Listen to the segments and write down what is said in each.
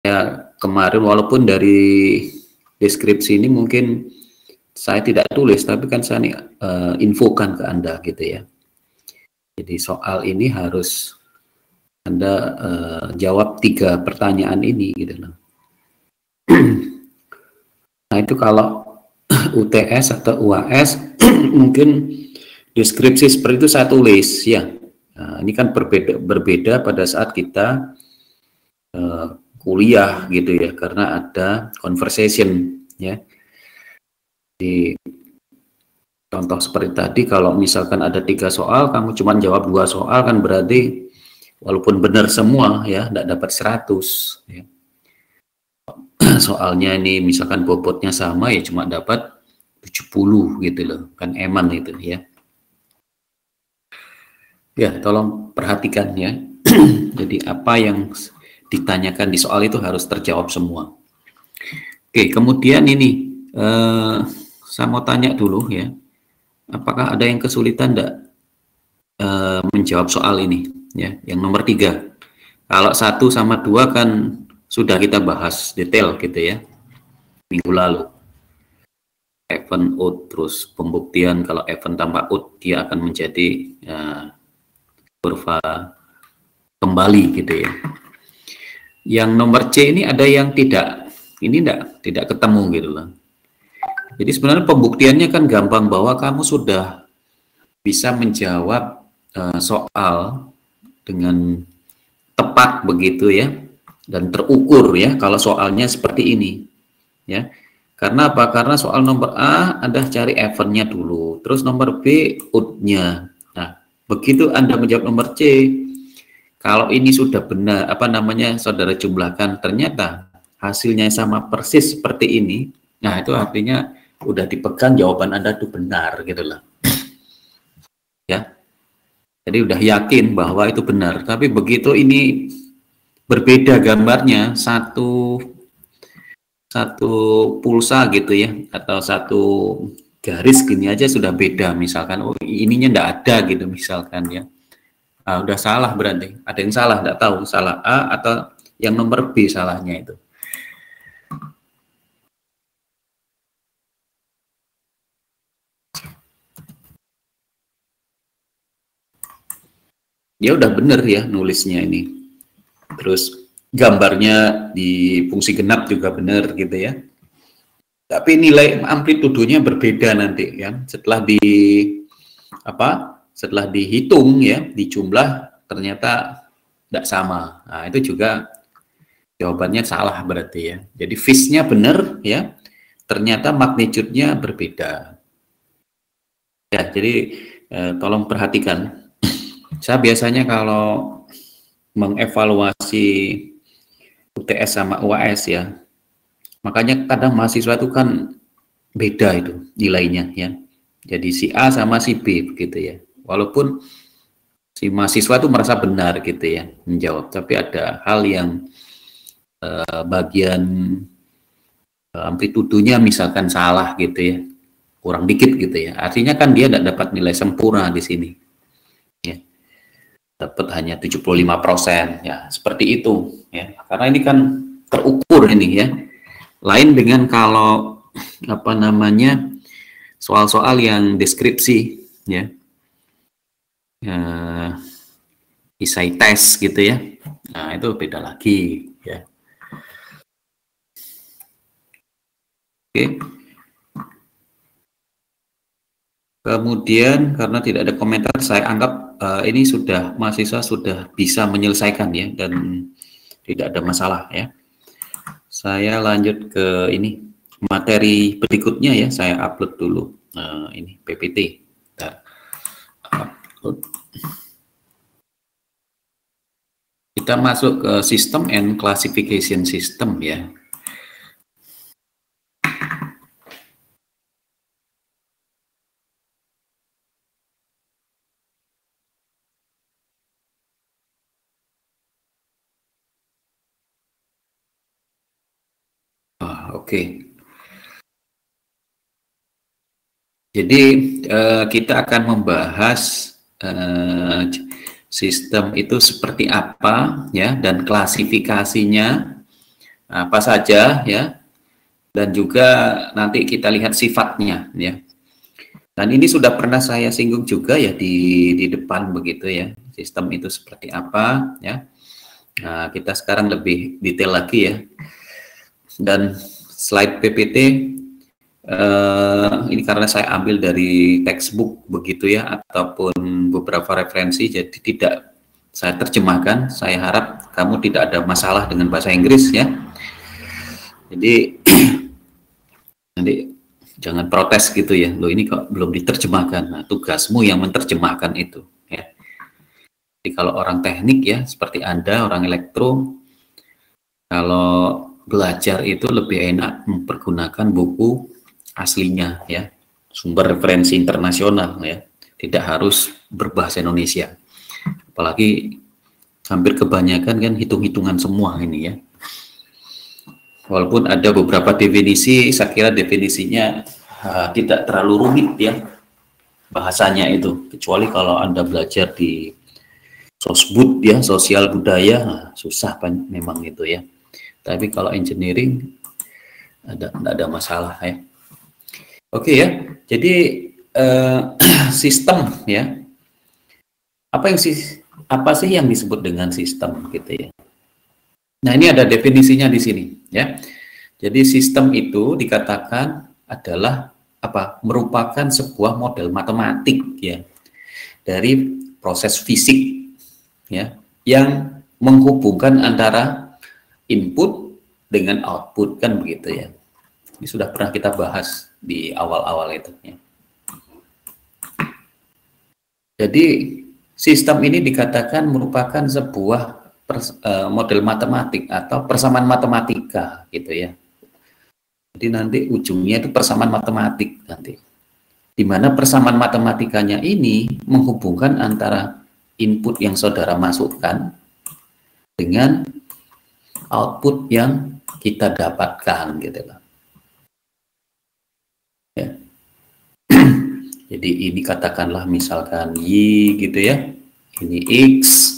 Ya, kemarin walaupun dari deskripsi ini mungkin saya tidak tulis, tapi kan saya infokan ke Anda gitu ya. Jadi soal ini harus Anda jawab 3 pertanyaan ini gitu loh. Nah itu kalau UTS atau UAS mungkin deskripsi seperti itu saya tulis ya. Nah, ini kan berbeda pada saat kita kuliah gitu ya, karena ada conversation ya. Di contoh seperti tadi, kalau misalkan ada 3 soal, kamu cuma jawab 2 soal kan berarti walaupun benar semua ya, tidak dapat 100 ya. Soalnya ini misalkan bobotnya sama ya cuma dapat 70 gitu loh, kan eman itu ya. Ya, tolong perhatikan ya. Jadi apa yang ditanyakan di soal itu harus terjawab semua. Oke, kemudian ini saya mau tanya dulu ya, apakah ada yang kesulitan enggak menjawab soal ini ya, yang nomor 3. Kalau 1 sama 2 kan sudah kita bahas detail gitu ya minggu lalu, event out, terus pembuktian kalau event tambah out dia akan menjadi kurva kembali gitu ya. Yang nomor C ini ada yang tidak ketemu gitu loh. Jadi sebenarnya pembuktiannya kan gampang, bahwa kamu sudah bisa menjawab soal dengan tepat begitu ya, dan terukur ya kalau soalnya seperti ini ya. Karena apa? Karena soal nomor A Anda cari eventnya dulu, terus nomor B out-nya. Nah, begitu Anda menjawab nomor C, kalau ini sudah benar, saudara jumlahkan, ternyata hasilnya sama persis seperti ini, nah itu artinya udah dipegang jawaban Anda itu benar gitu loh. Ya. Jadi udah yakin bahwa itu benar. Tapi begitu ini berbeda gambarnya, satu pulsa gitu ya, atau satu garis gini aja sudah beda, misalkan oh ininya enggak ada gitu misalkan ya. Udah salah berarti, ada yang salah, enggak tahu salah A atau yang nomor B salahnya itu. Ya udah bener ya nulisnya ini, terus gambarnya di fungsi genap juga bener gitu ya, tapi nilai amplitudonya berbeda nanti ya setelah dihitung ya, dijumlah ternyata tidak sama. Nah itu juga jawabannya salah berarti ya. Jadi phase-nya benar ya, ternyata magnitude-nya berbeda ya. Jadi tolong perhatikan. Saya biasanya kalau mengevaluasi UTS sama UAS ya, makanya kadang mahasiswa itu kan beda itu nilainya ya. Jadi si A sama si B begitu ya. Walaupun si mahasiswa itu merasa benar gitu ya menjawab, tapi ada hal yang bagian amplitudonya misalkan salah gitu ya, kurang dikit gitu ya. Artinya kan dia tidak dapat nilai sempurna di sini. Dapat hanya 75% ya, seperti itu ya, karena ini kan terukur ini ya, lain dengan kalau soal-soal yang deskripsi ya, esai tes gitu ya. Nah itu beda lagi ya. Oke. Kemudian karena tidak ada komentar, saya anggap ini mahasiswa sudah bisa menyelesaikan ya, dan tidak ada masalah ya. Saya lanjut ke ini materi berikutnya ya, saya upload dulu ini PPT. Upload. Kita masuk ke System and Classification System ya. Oke. Jadi kita akan membahas sistem itu seperti apa ya, dan klasifikasinya apa saja ya, dan juga nanti kita lihat sifatnya ya. Dan ini sudah pernah saya singgung juga ya di depan begitu ya, sistem itu seperti apa ya. Nah, kita sekarang lebih detail lagi ya. Dan slide PPT ini karena saya ambil dari textbook begitu ya, ataupun beberapa referensi, jadi tidak saya terjemahkan. Saya harap kamu tidak ada masalah dengan bahasa Inggris ya. Jadi nanti jangan protes gitu ya, loh ini kok belum diterjemahkan. Nah, tugasmu yang menerjemahkan itu ya. Jadi kalau orang teknik ya, seperti Anda, orang elektro, kalau belajar itu lebih enak mempergunakan buku aslinya ya, sumber referensi internasional ya, tidak harus berbahasa Indonesia. Apalagi hampir kebanyakan kan hitung-hitungan semua ini ya. Walaupun ada beberapa definisi, saya kira definisinya tidak terlalu rumit ya bahasanya itu, kecuali kalau Anda belajar di sosbud ya, sosial budaya, susah memang itu ya. Tapi kalau engineering ada masalah ya. Oke ya, jadi sistem ya. Apa sih yang disebut dengan sistem gitu ya? Nah, ini ada definisinya di sini ya. Jadi sistem itu dikatakan adalah apa? Merupakan sebuah model matematik ya dari proses fisik ya yang menghubungkan antara input dengan output, kan begitu ya. Ini sudah pernah kita bahas di awal-awal itu ya. Jadi sistem ini dikatakan merupakan sebuah model matematik atau persamaan matematika gitu ya. Jadi nanti ujungnya itu persamaan matematik nanti. Di mana persamaan matematikanya ini menghubungkan antara input yang saudara masukkan dengan output yang kita dapatkan gitu loh. Ya. Jadi ini katakanlah misalkan Y gitu ya. Ini X,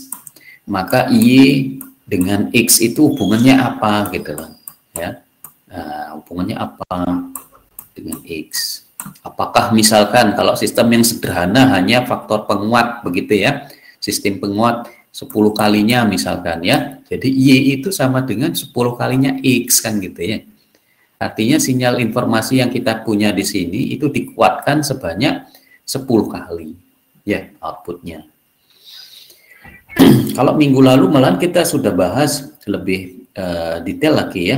maka Y dengan X itu hubungannya apa gitu loh ya. Nah, hubungannya apa dengan X? Apakah misalkan kalau sistem yang sederhana hanya faktor penguat begitu ya, sistem penguat 10 kalinya misalkan ya, jadi Y itu sama dengan 10 kalinya X kan gitu ya. Artinya sinyal informasi yang kita punya di sini itu dikuatkan sebanyak 10 kali ya outputnya. Kalau minggu lalu malahan kita sudah bahas lebih detail lagi ya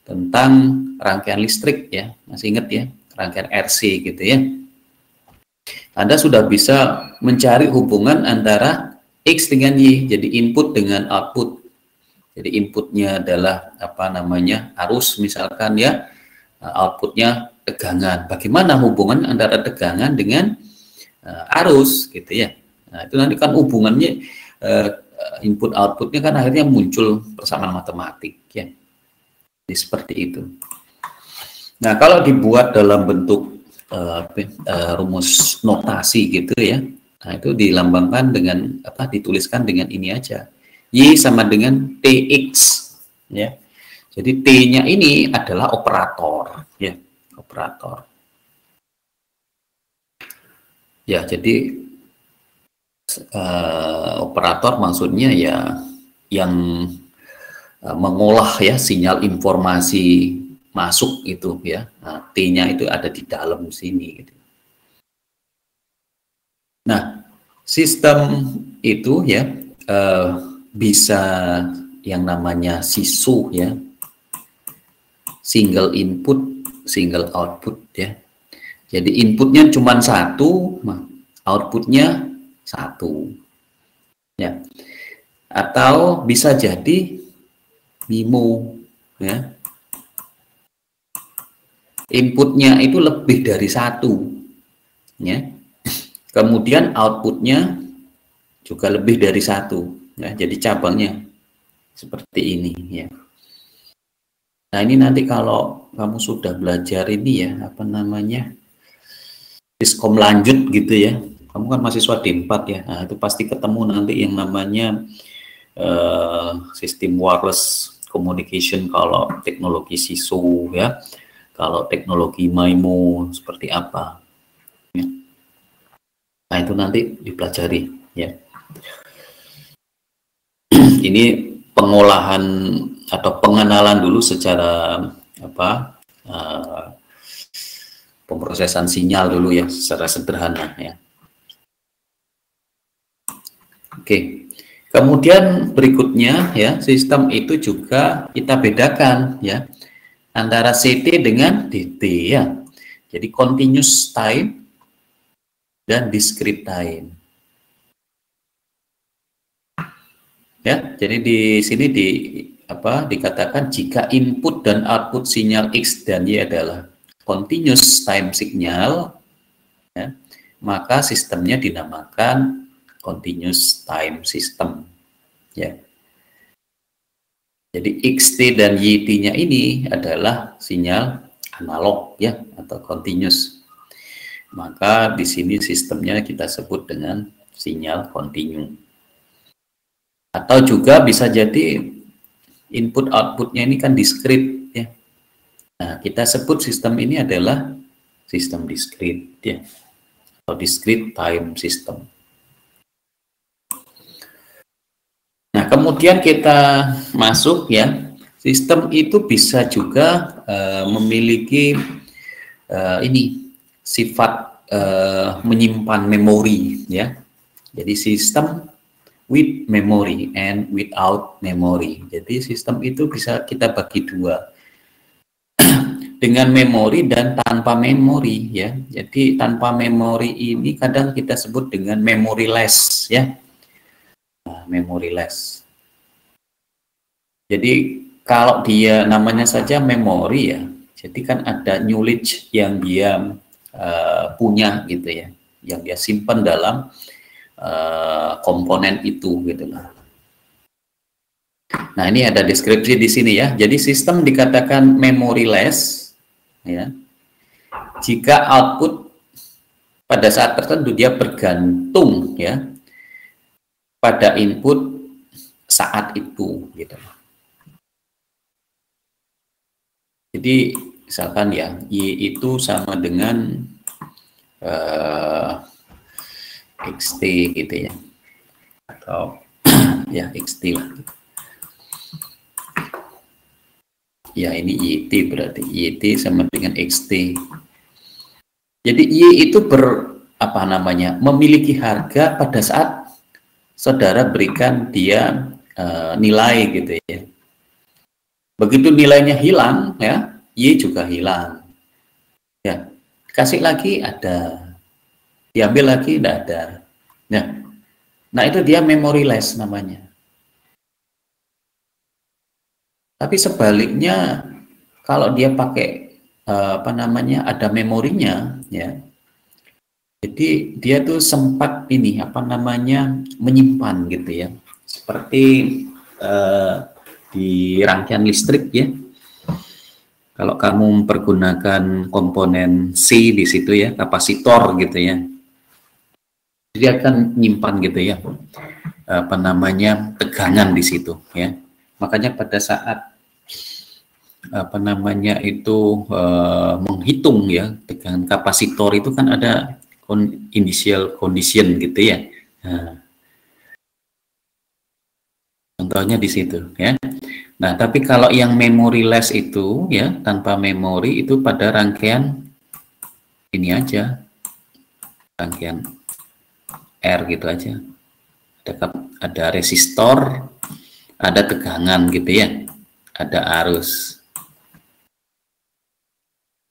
tentang rangkaian listrik ya, masih ingat ya, rangkaian RC gitu ya. Anda sudah bisa mencari hubungan antara X dengan Y, jadi input dengan output. Jadi inputnya adalah apa namanya, arus misalkan ya, outputnya tegangan. Bagaimana hubungan antara tegangan dengan arus gitu ya. Nah, itu nanti kan hubungannya input outputnya kan akhirnya muncul persamaan matematik ya. Jadi seperti itu. Nah, kalau dibuat dalam bentuk rumus notasi gitu ya, nah itu dilambangkan dengan apa, dituliskan dengan ini aja, Y sama dengan TX ya. Jadi T-nya ini adalah operator ya, operator ya. Jadi operator maksudnya ya yang mengolah ya sinyal informasi masuk itu ya. Nah, T-nya itu ada di dalam sini gitu. Nah, sistem itu ya bisa yang namanya SISU ya, single input single output ya. Jadi inputnya cuma satu, outputnya satu ya. Atau bisa jadi MIMO ya, inputnya itu lebih dari satu ya, kemudian outputnya juga lebih dari satu ya, jadi cabangnya seperti ini ya. Nah, ini nanti kalau kamu sudah belajar ini ya, apa namanya, Diskom lanjut gitu ya, kamu kan mahasiswa D4 ya, nah itu pasti ketemu nanti yang namanya sistem wireless communication kalau teknologi SISO ya, kalau teknologi MIMO seperti apa. Ya. Nah itu nanti dipelajari ya. Ini pengolahan atau pengenalan dulu secara apa pemrosesan sinyal dulu ya secara sederhana ya. Oke. Kemudian berikutnya ya, sistem itu juga kita bedakan ya antara CT dengan DT ya. Jadi continuous time dan discrete time. Ya, jadi di sini dikatakan jika input dan output sinyal X dan Y adalah continuous time signal ya, maka sistemnya dinamakan continuous time system ya. Jadi XT dan YT-nya ini adalah sinyal analog ya atau continuous. Maka di sini sistemnya kita sebut dengan sinyal kontinu. Atau juga bisa jadi input outputnya ini kan discrete ya. Nah, kita sebut sistem ini adalah sistem discrete ya. Atau discrete time system. Nah, kemudian kita masuk ya, sistem itu bisa juga memiliki ini sifat menyimpan memori ya. Jadi sistem with memory and without memory. Jadi sistem itu bisa kita bagi dua. Dengan memori dan tanpa memori ya. Jadi tanpa memori ini kadang kita sebut dengan memoryless ya. Memoryless. Jadi kalau dia namanya saja memori ya, jadi kan ada knowledge yang dia punya gitu ya, yang dia simpan dalam komponen itu gitu lah. Nah ini ada deskripsi di sini ya. Jadi sistem dikatakan memoryless ya, jika output pada saat tertentu dia bergantung ya pada input saat itu gitu. Jadi misalkan ya Y itu sama dengan XT gitu ya, atau ya XT lah. Ya ini YT berarti YT sama dengan XT. Jadi Y itu memiliki harga pada saat saudara berikan dia nilai gitu ya. Begitu nilainya hilang ya, Y juga hilang. Ya, kasih lagi ada, diambil lagi tidak ada. Nah itu dia memoryless namanya. Tapi sebaliknya kalau dia pakai ada memorinya ya. Jadi dia tuh sempat menyimpan gitu ya. Seperti di rangkaian listrik ya. Kalau kamu mempergunakan komponen C di situ ya, kapasitor gitu ya. Dia akan nyimpan gitu ya. Tegangan di situ ya. Makanya pada saat menghitung ya tegangan kapasitor itu kan ada initial condition gitu ya. Nah, contohnya di situ ya. Nah, tapi kalau yang memoryless itu ya tanpa memori itu pada rangkaian ini aja, rangkaian R gitu aja. Ada resistor, ada tegangan gitu ya, ada arus.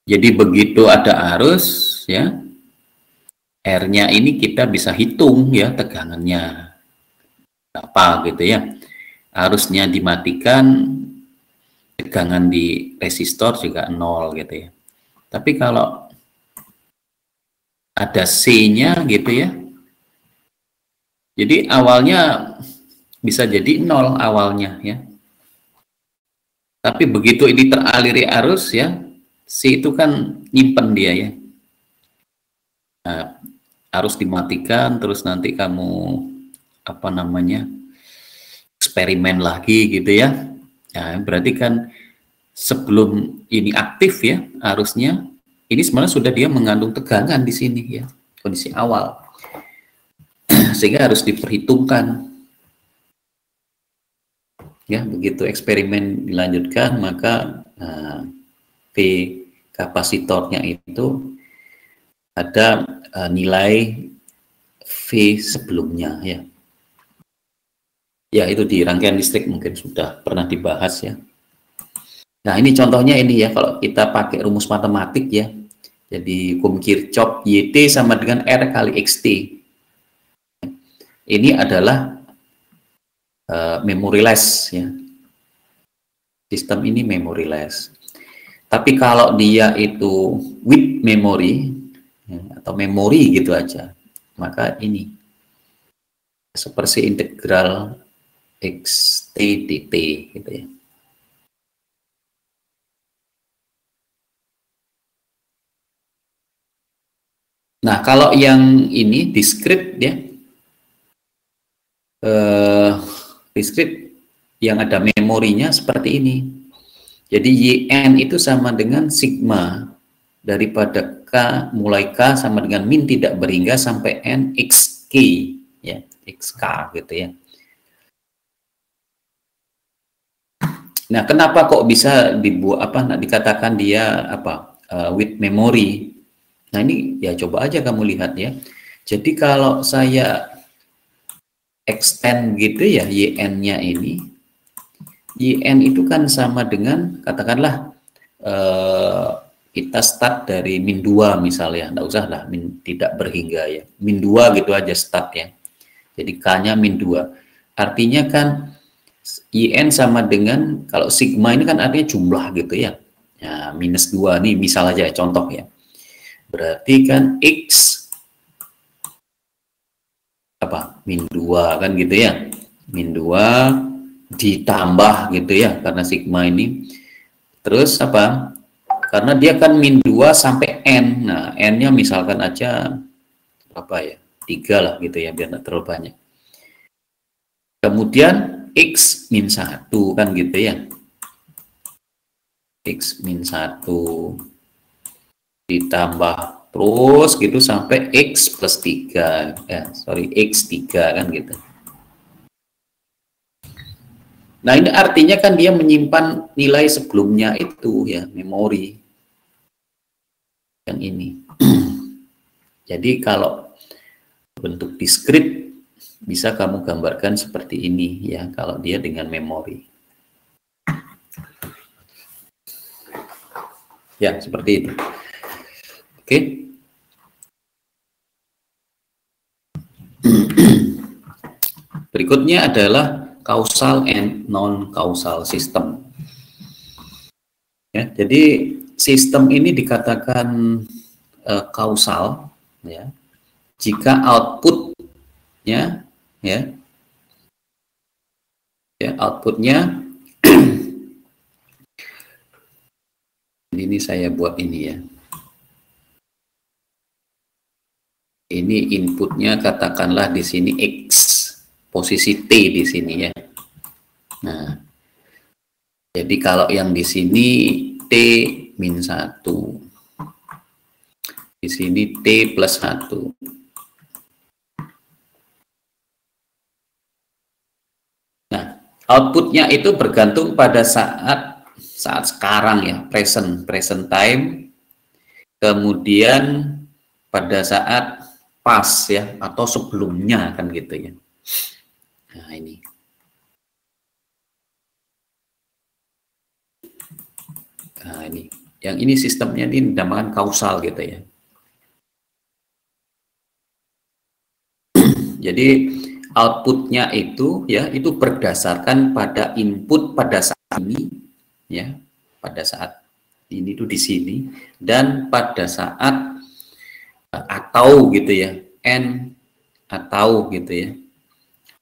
Jadi begitu ada arus ya, R-nya ini kita bisa hitung ya tegangannya apa gitu ya. Arusnya dimatikan, tegangan di resistor juga 0 gitu ya. Tapi kalau ada C-nya gitu ya, jadi awalnya bisa jadi 0 awalnya ya. Tapi begitu ini teraliri arus ya, C itu kan nyimpen dia ya. Nah, arus dimatikan, terus nanti kamu eksperimen lagi gitu ya. Nah, berarti kan sebelum ini aktif ya, harusnya ini sebenarnya sudah dia mengandung tegangan di sini ya, kondisi awal. Sehingga harus diperhitungkan. Ya, begitu eksperimen dilanjutkan, maka V kapasitornya itu ada nilai V sebelumnya ya. Ya, itu di rangkaian listrik mungkin sudah pernah dibahas ya. Nah, ini contohnya ini ya, kalau kita pakai rumus matematik ya. Jadi hukum Kirchhoff, YT sama dengan R kali XT. Ini adalah memoryless ya. Sistem ini memoryless. Tapi kalau dia itu with memory ya, atau memori gitu aja, maka ini seperti integral xt dt gitu ya. Nah, kalau yang ini discrete ya, discrete yang ada memorinya seperti ini. Jadi YN itu sama dengan sigma daripada K, mulai K sama dengan min tidak berhingga sampai N XK ya, XK gitu ya. Nah, kenapa kok bisa dibuat dikatakan dia with memory? Nah, ini ya coba aja kamu lihat ya. Jadi kalau saya extend gitu ya YN-nya ini, YN itu kan sama dengan katakanlah kita start dari min 2 misalnya, enggak usah lah min tidak berhingga ya, min 2 gitu aja start ya. Jadi K-nya min 2. Artinya kan YN sama dengan, kalau sigma ini kan artinya jumlah gitu ya. Ya, minus 2 nih misal aja contoh ya. Berarti kan X min 2 kan gitu ya. Min 2 ditambah gitu ya, karena sigma ini. Terus karena dia kan min 2 sampai N. Nah, N-nya misalkan aja 3 lah gitu ya, biar tidak terlalu banyak. Kemudian X min 1 kan gitu ya. X min 1 ditambah terus gitu sampai X plus 3. X 3 kan gitu. Nah, ini artinya kan dia menyimpan nilai sebelumnya itu ya, memori yang ini. Jadi kalau bentuk diskrit bisa kamu gambarkan seperti ini ya, kalau dia dengan memori. Ya, seperti itu. Oke. Berikutnya adalah causal and non-causal system. Ya, jadi sistem ini dikatakan kausal ya, jika outputnya outputnya ini saya buat ini ya. Ini inputnya katakanlah di sini X, posisi T di sini ya. Nah, jadi kalau yang di sini T min 1, di sini T plus 1. Nah, outputnya itu bergantung pada saat sekarang ya, present time, kemudian pada saat pas ya, atau sebelumnya kan gitu ya. Nah, ini. Nah, ini. Yang ini sistemnya ini dinamakan kausal gitu ya. Jadi outputnya itu ya, itu berdasarkan pada input pada saat ini ya, pada saat ini tuh di sini, dan pada saat atau gitu ya, N atau gitu ya,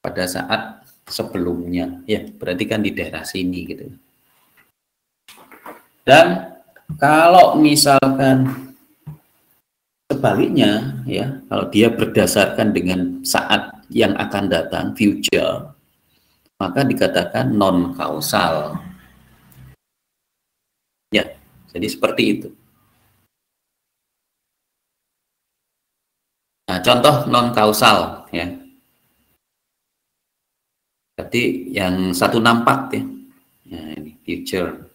pada saat sebelumnya ya, berarti kan di daerah sini gitu. Dan kalau misalkan sebaliknya ya, kalau dia berdasarkan dengan saat yang akan datang, future, maka dikatakan non kausal Ya, jadi seperti itu. Nah, contoh non kausal ya. Berarti yang satu nampak ya. Nah, ini future.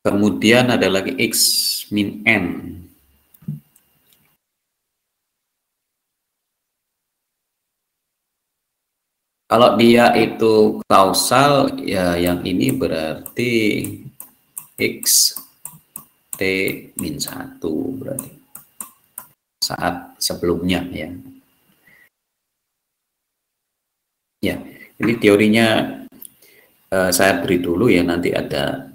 Kemudian ada lagi X min N. Kalau dia itu kausal, ya yang ini berarti X T min 1 berarti. Saat sebelumnya ya. Ya, ini teorinya saya beri dulu ya, nanti ada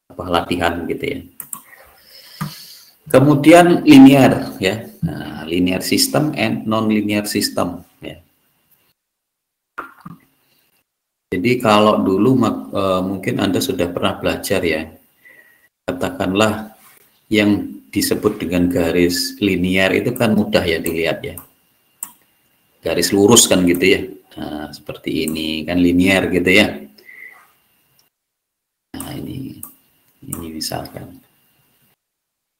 apa latihan gitu ya. Kemudian linear ya. Nah, linear system and non-linear system ya. Jadi kalau dulu mungkin Anda sudah pernah belajar ya, katakanlah yang disebut dengan garis linear itu kan mudah ya dilihat ya, garis lurus kan gitu ya. Nah, seperti ini kan linear gitu ya. Nah, ini misalkan.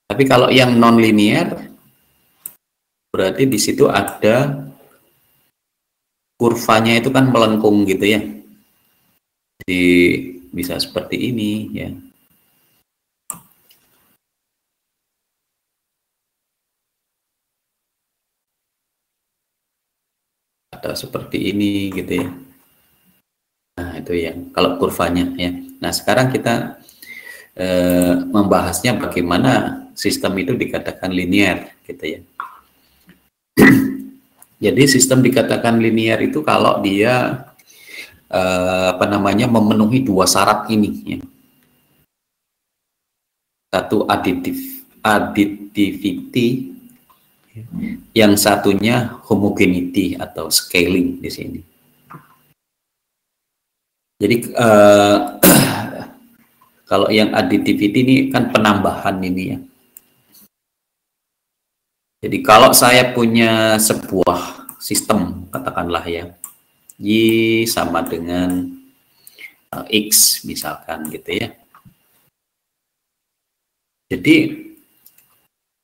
Tapi kalau yang non linear berarti di situ ada kurvanya itu kan melengkung gitu ya. Jadi bisa seperti ini ya. Atau seperti ini gitu ya. Nah, itu yang kalau kurvanya ya. Nah, sekarang kita membahasnya bagaimana sistem itu dikatakan linear gitu ya. Jadi sistem dikatakan linear itu kalau dia apa namanya memenuhi dua syarat ini ya. Satu additivity, yang satunya homogeneity atau scaling di sini. Jadi kalau yang additivity ini kan penambahan ini ya. Jadi kalau saya punya sebuah sistem, katakanlah ya, Y sama dengan X misalkan gitu ya. Jadi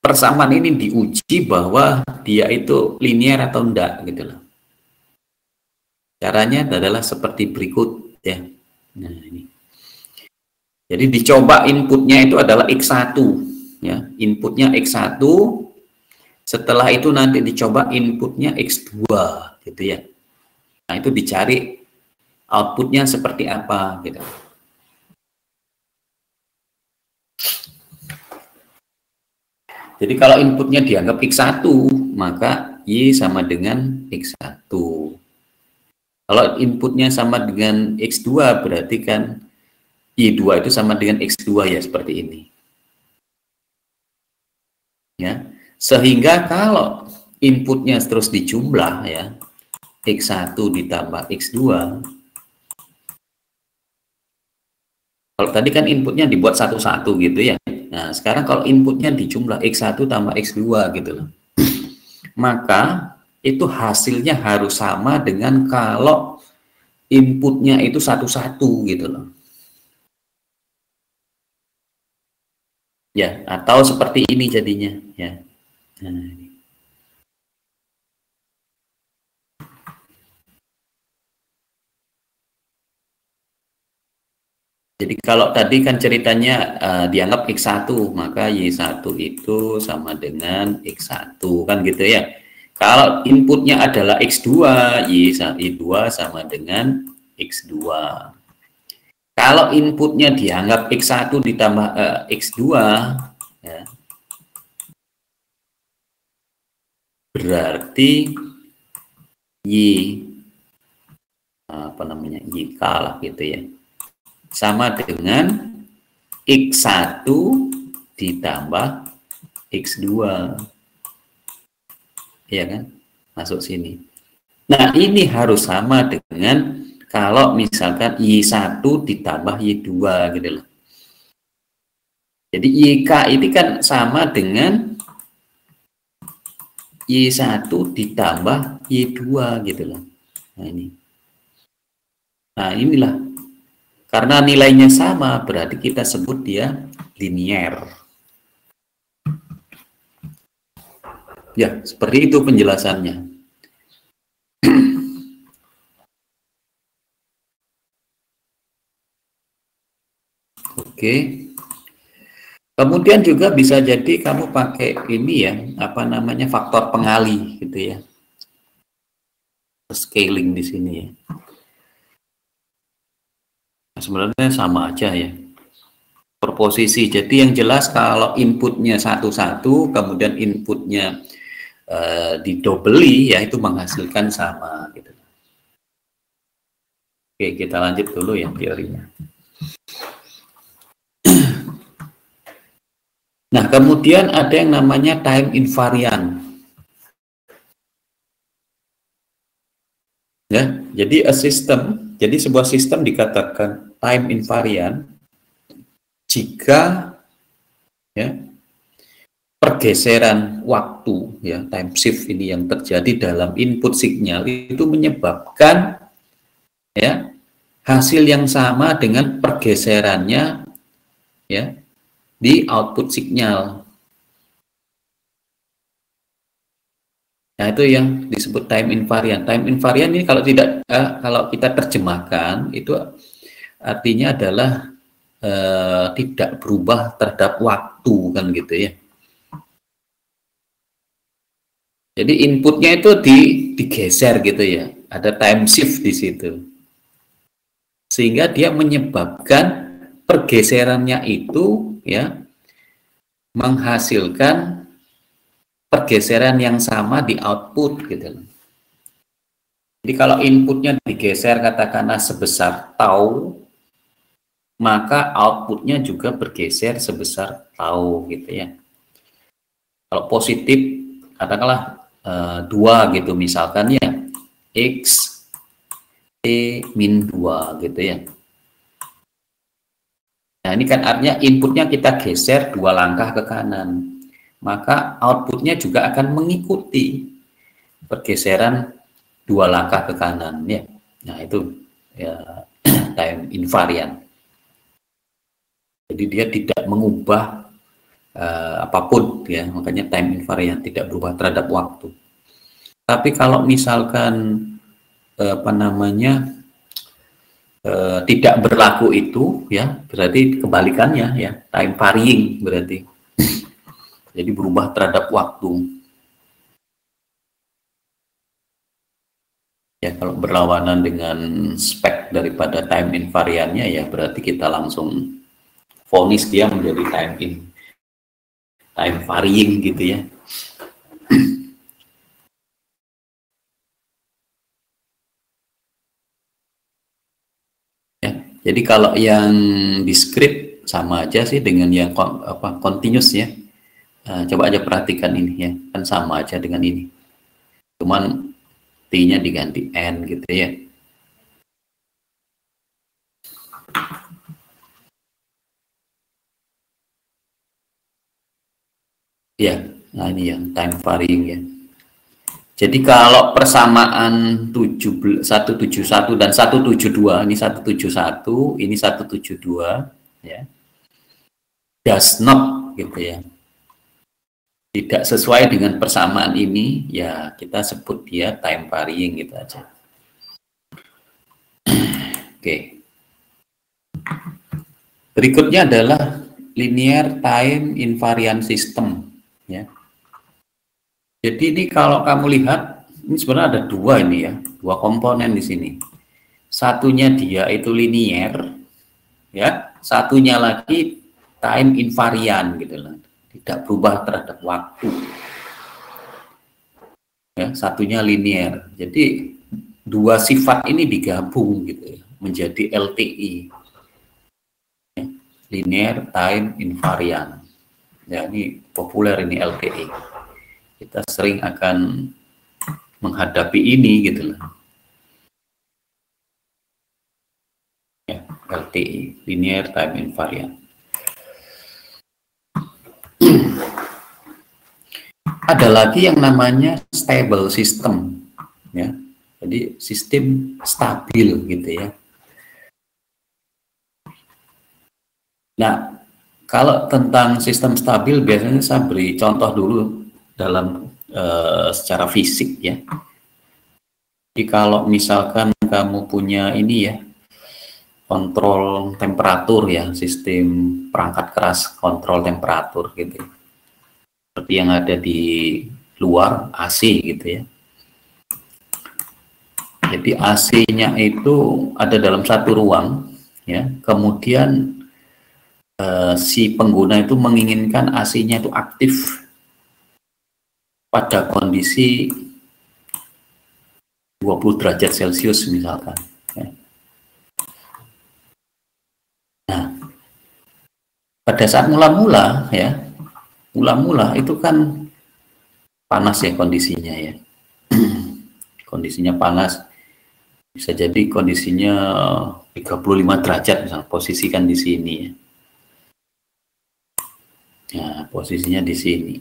persamaan ini diuji bahwa dia itu linear atau enggak gitu loh. Caranya adalah seperti berikut ya. Nah, ini. Jadi dicoba inputnya itu adalah X1 ya. Inputnya X1, setelah itu nanti dicoba inputnya X2 gitu ya. Nah, itu dicari outputnya seperti apa gitu. Jadi kalau inputnya dianggap X1, maka Y sama dengan X1. Kalau inputnya sama dengan X2, berarti kan Y2 itu sama dengan X2 ya, seperti ini. Ya. Sehingga kalau inputnya terus dijumlah ya, X1 ditambah X2. Kalau tadi kan inputnya dibuat satu-satu gitu ya. Nah, sekarang kalau inputnya dijumlah X1 tambah X2 gitu loh. Maka itu hasilnya harus sama dengan kalau inputnya itu satu-satu gitu loh. Ya, atau seperti ini jadinya ya. Nah, ini. Jadi kalau tadi kan ceritanya dianggap X1, maka Y1 itu sama dengan X1 kan gitu ya. Kalau inputnya adalah X2, Y2 sama dengan X2. Kalau inputnya dianggap X1 ditambah X2 ya, berarti Y apa namanya YK lah gitu ya, sama dengan X1 ditambah X2 ya kan, masuk sini. Nah, ini harus sama dengan kalau misalkan Y1 ditambah Y2 gitu loh. Jadi YK ini kan sama dengan Y1 ditambah Y2 gitu loh. Nah ini. Nah inilah. Karena nilainya sama, berarti kita sebut dia linier. Ya, seperti itu penjelasannya. Oke. Kemudian juga bisa jadi kamu pakai ini ya, apa namanya, faktor pengali gitu ya. Scaling di sini ya. Nah, sebenarnya sama aja ya. Per posisi. Jadi yang jelas kalau inputnya satu-satu, kemudian inputnya didobeli, ya itu menghasilkan sama gitu. Oke, kita lanjut dulu ya teorinya. Nah, kemudian ada yang namanya time invariant. Ya, jadi jadi sebuah sistem dikatakan time invariant jika ya pergeseran waktu ya, time shift ini yang terjadi dalam input signal itu menyebabkan ya hasil yang sama dengan pergeserannya ya di output signal. Nah, itu yang disebut time invariant. Time invariant ini kalau kalau kita terjemahkan itu artinya adalah tidak berubah terhadap waktu kan gitu ya. Jadi inputnya itu digeser gitu ya. Ada time shift di situ. Sehingga dia menyebabkan pergeserannya itu ya menghasilkan pergeseran yang sama di output gitu. Jadi kalau inputnya digeser katakanlah sebesar tau, maka outputnya juga bergeser sebesar tau gitu ya. Kalau positif katakanlah 2 gitu misalkan ya, X T min 2 gitu ya. Nah ini kan artinya inputnya kita geser 2 langkah ke kanan, maka outputnya juga akan mengikuti pergeseran 2 langkah ke kanan ya. Nah itu ya time invariant. Jadi dia tidak mengubah apapun ya, makanya time invariant, tidak berubah terhadap waktu. Tapi kalau misalkan apa namanya tidak berlaku itu ya, berarti kebalikannya ya, time varying berarti. Jadi berubah terhadap waktu. Ya, kalau berlawanan dengan spek daripada time invariannya ya berarti kita langsung vonis dia menjadi time varying gitu ya. Ya, jadi kalau yang discrete sama aja sih dengan yang continuous ya. Coba aja perhatikan ini ya, kan sama aja dengan ini. Cuman T-nya diganti N gitu ya. Ya, nah ini yang time varying ya. Jadi kalau persamaan 171 dan 172, ini 171, ini 172 ya. Does not gitu ya. Tidak sesuai dengan persamaan ini, ya kita sebut dia time varying gitu aja. Oke. Berikutnya adalah linear time invariant system ya. Jadi ini kalau kamu lihat, ini sebenarnya ada 2 ini ya, 2 komponen di sini. Satunya dia itu linear ya, satunya lagi time invariant gitu loh. Tidak berubah terhadap waktu. Ya, satunya linear. Jadi 2 sifat ini digabung gitu ya, menjadi LTI. Ya, linear time invariant. Ya, ini populer ini LTI. Kita sering akan menghadapi ini gitu loh. Ya, LTI, linear time invariant. Ada lagi yang namanya stable system, ya. Jadi sistem stabil gitu ya. Nah, kalau tentang sistem stabil biasanya saya beri contoh dulu dalam secara fisik ya. Jadi kalau misalkan kamu punya ini ya, kontrol temperatur ya, sistem perangkat keras kontrol temperatur gitu. Seperti yang ada di luar AC gitu ya. Jadi AC-nya itu ada dalam satu ruang ya. Kemudian si pengguna itu menginginkan AC-nya itu aktif pada kondisi 20 derajat Celcius misalkan ya. Nah, pada saat mula-mula ya, mula-mula itu kan panas ya kondisinya ya. Kondisinya panas, bisa jadi kondisinya 35 derajat misalnya, posisikan di sini ya. Ya, posisinya di sini.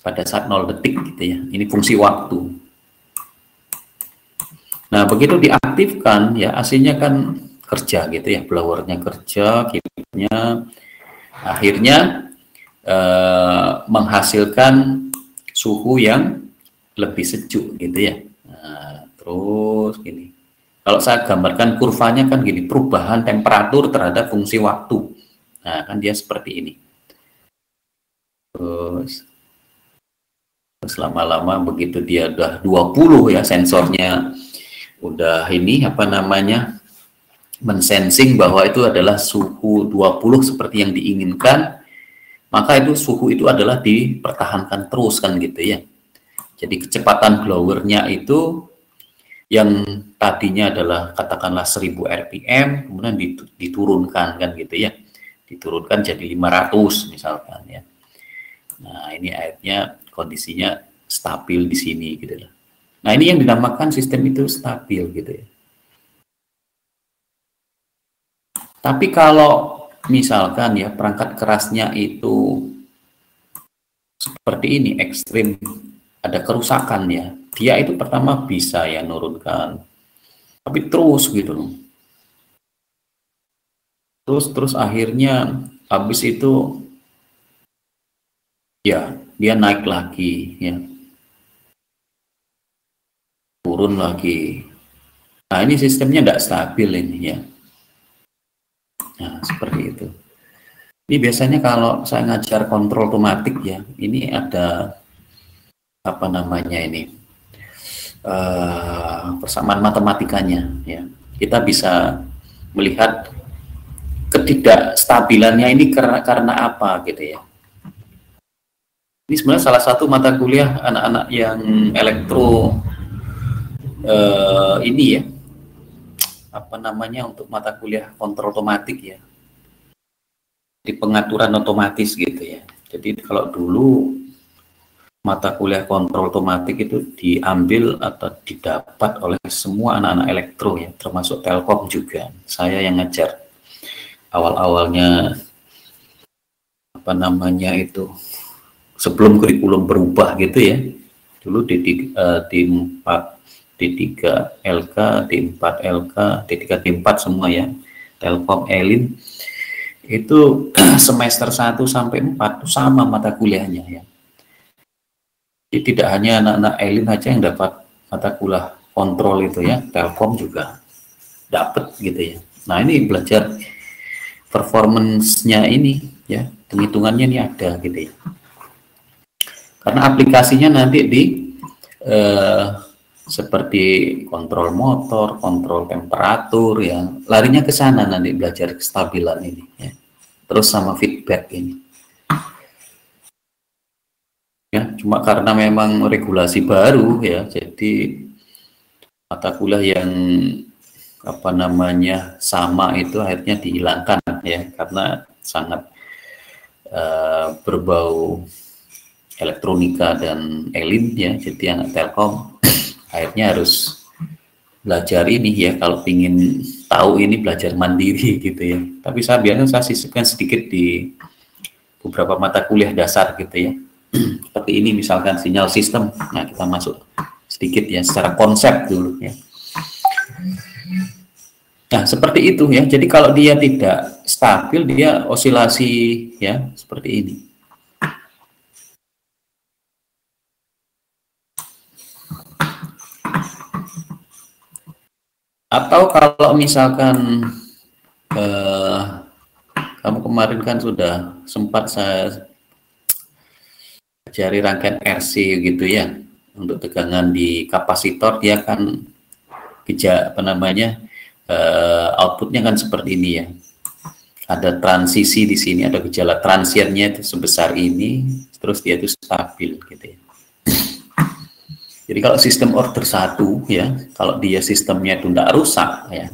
Pada saat 0 detik gitu ya. Ini fungsi waktu. Nah, begitu diaktifkan ya, AC-nya kan kerja gitu ya, blowernya kerja, kipas-nya akhirnya menghasilkan suhu yang lebih sejuk gitu ya. Nah, terus gini. Kalau saya gambarkan kurvanya kan gini, perubahan temperatur terhadap fungsi waktu. Nah, kan dia seperti ini. Terus lama-lama begitu dia udah 20 ya, sensornya udah ini apa namanya, mensensing bahwa itu adalah suhu 20 seperti yang diinginkan, maka itu suhu itu adalah dipertahankan terus kan gitu ya. Jadi kecepatan blowernya itu yang tadinya adalah katakanlah 1000 rpm kemudian diturunkan kan gitu ya. Diturunkan jadi 500 misalkan ya. Nah, ini akhirnya kondisinya stabil di sini gitu loh. Nah, ini yang dinamakan sistem itu stabil gitu ya. Tapi kalau misalkan ya perangkat kerasnya itu seperti ini, ekstrim, ada kerusakan ya, dia itu pertama bisa ya nurunkan, tapi terus gitu loh. Terus akhirnya habis itu ya dia naik lagi ya, turun lagi. Nah, ini sistemnya tidak stabil ini ya. Nah, seperti itu. Ini biasanya kalau saya ngajar kontrol otomatik ya, ini ada apa namanya ini persamaan matematikanya ya. Kita bisa melihat ketidakstabilannya ini karena apa gitu ya. Ini sebenarnya salah satu mata kuliah anak-anak yang elektro ini ya, apa namanya, untuk mata kuliah kontrol otomatik ya, di pengaturan otomatis gitu ya. Jadi kalau dulu mata kuliah kontrol otomatik itu diambil atau didapat oleh semua anak-anak elektro ya, termasuk Telkom juga. Saya yang ngajar awal-awalnya apa namanya itu, sebelum kurikulum berubah gitu ya. Dulu D3 LK, D4 LK, D3 D4 semua ya. Telkom, Elin itu semester 1 sampai 4 sama mata kuliahnya ya. Jadi tidak hanya anak-anak Elin aja yang dapat mata kuliah kontrol itu ya, Telkom juga dapat gitu ya. Nah, ini belajar performance-nya ini ya, hitungannya ini ada gitu ya. Karena aplikasinya nanti di seperti kontrol motor, kontrol temperatur ya, larinya ke sana nanti belajar kestabilan ini ya. Terus sama feedback ini. Ya, cuma karena memang regulasi baru ya, jadi mata kuliah yang apa namanya sama itu akhirnya dihilangkan ya, karena sangat berbau elektronika dan Elin ya. Jadi anak Telkom akhirnya harus belajar ini ya, kalau ingin tahu ini belajar mandiri gitu ya. Tapi saya biasanya saya sisipkan sedikit di beberapa mata kuliah dasar gitu ya. Seperti ini misalkan sinyal sistem. Nah, kita masuk sedikit ya secara konsep dulu ya. Nah, seperti itu ya. Jadi kalau dia tidak stabil, dia osilasi ya, seperti ini. Atau kalau misalkan kamu kemarin kan sudah sempat saya ajari rangkaian RC gitu ya, untuk tegangan di kapasitor, dia kan outputnya kan seperti ini ya. Ada transisi di sini, ada gejala transiennya itu sebesar ini, terus dia itu stabil gitu ya. Jadi kalau sistem order 1 ya, kalau dia sistemnya itu tidak rusak ya,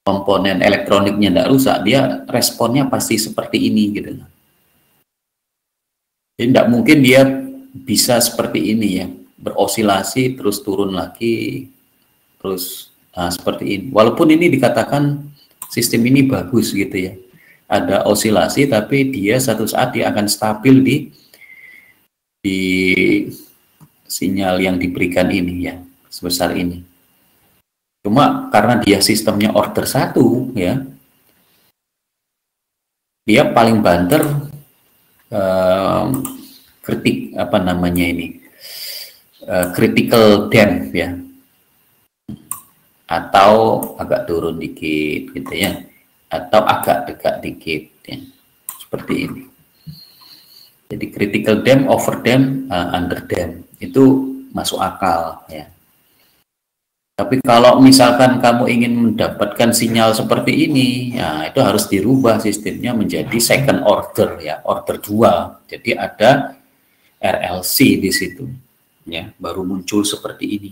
komponen elektroniknya tidak rusak, dia responnya pasti seperti ini gitu. Jadi tidak mungkin dia bisa seperti ini ya, berosilasi terus turun lagi, terus seperti ini. Walaupun ini dikatakan sistem ini bagus gitu ya, ada osilasi, tapi dia satu saat dia akan stabil di sinyal yang diberikan ini ya, sebesar ini. Cuma karena dia sistemnya order 1 ya, dia paling banter critical damp ya, atau agak turun dikit gitu ya, atau agak dekat dikit ya, seperti ini. Jadi critical damp, over damp, under damp itu masuk akal ya. Tapi kalau misalkan kamu ingin mendapatkan sinyal seperti ini, ya itu harus dirubah sistemnya menjadi second order ya, order 2. Jadi ada RLC di situ ya, baru muncul seperti ini.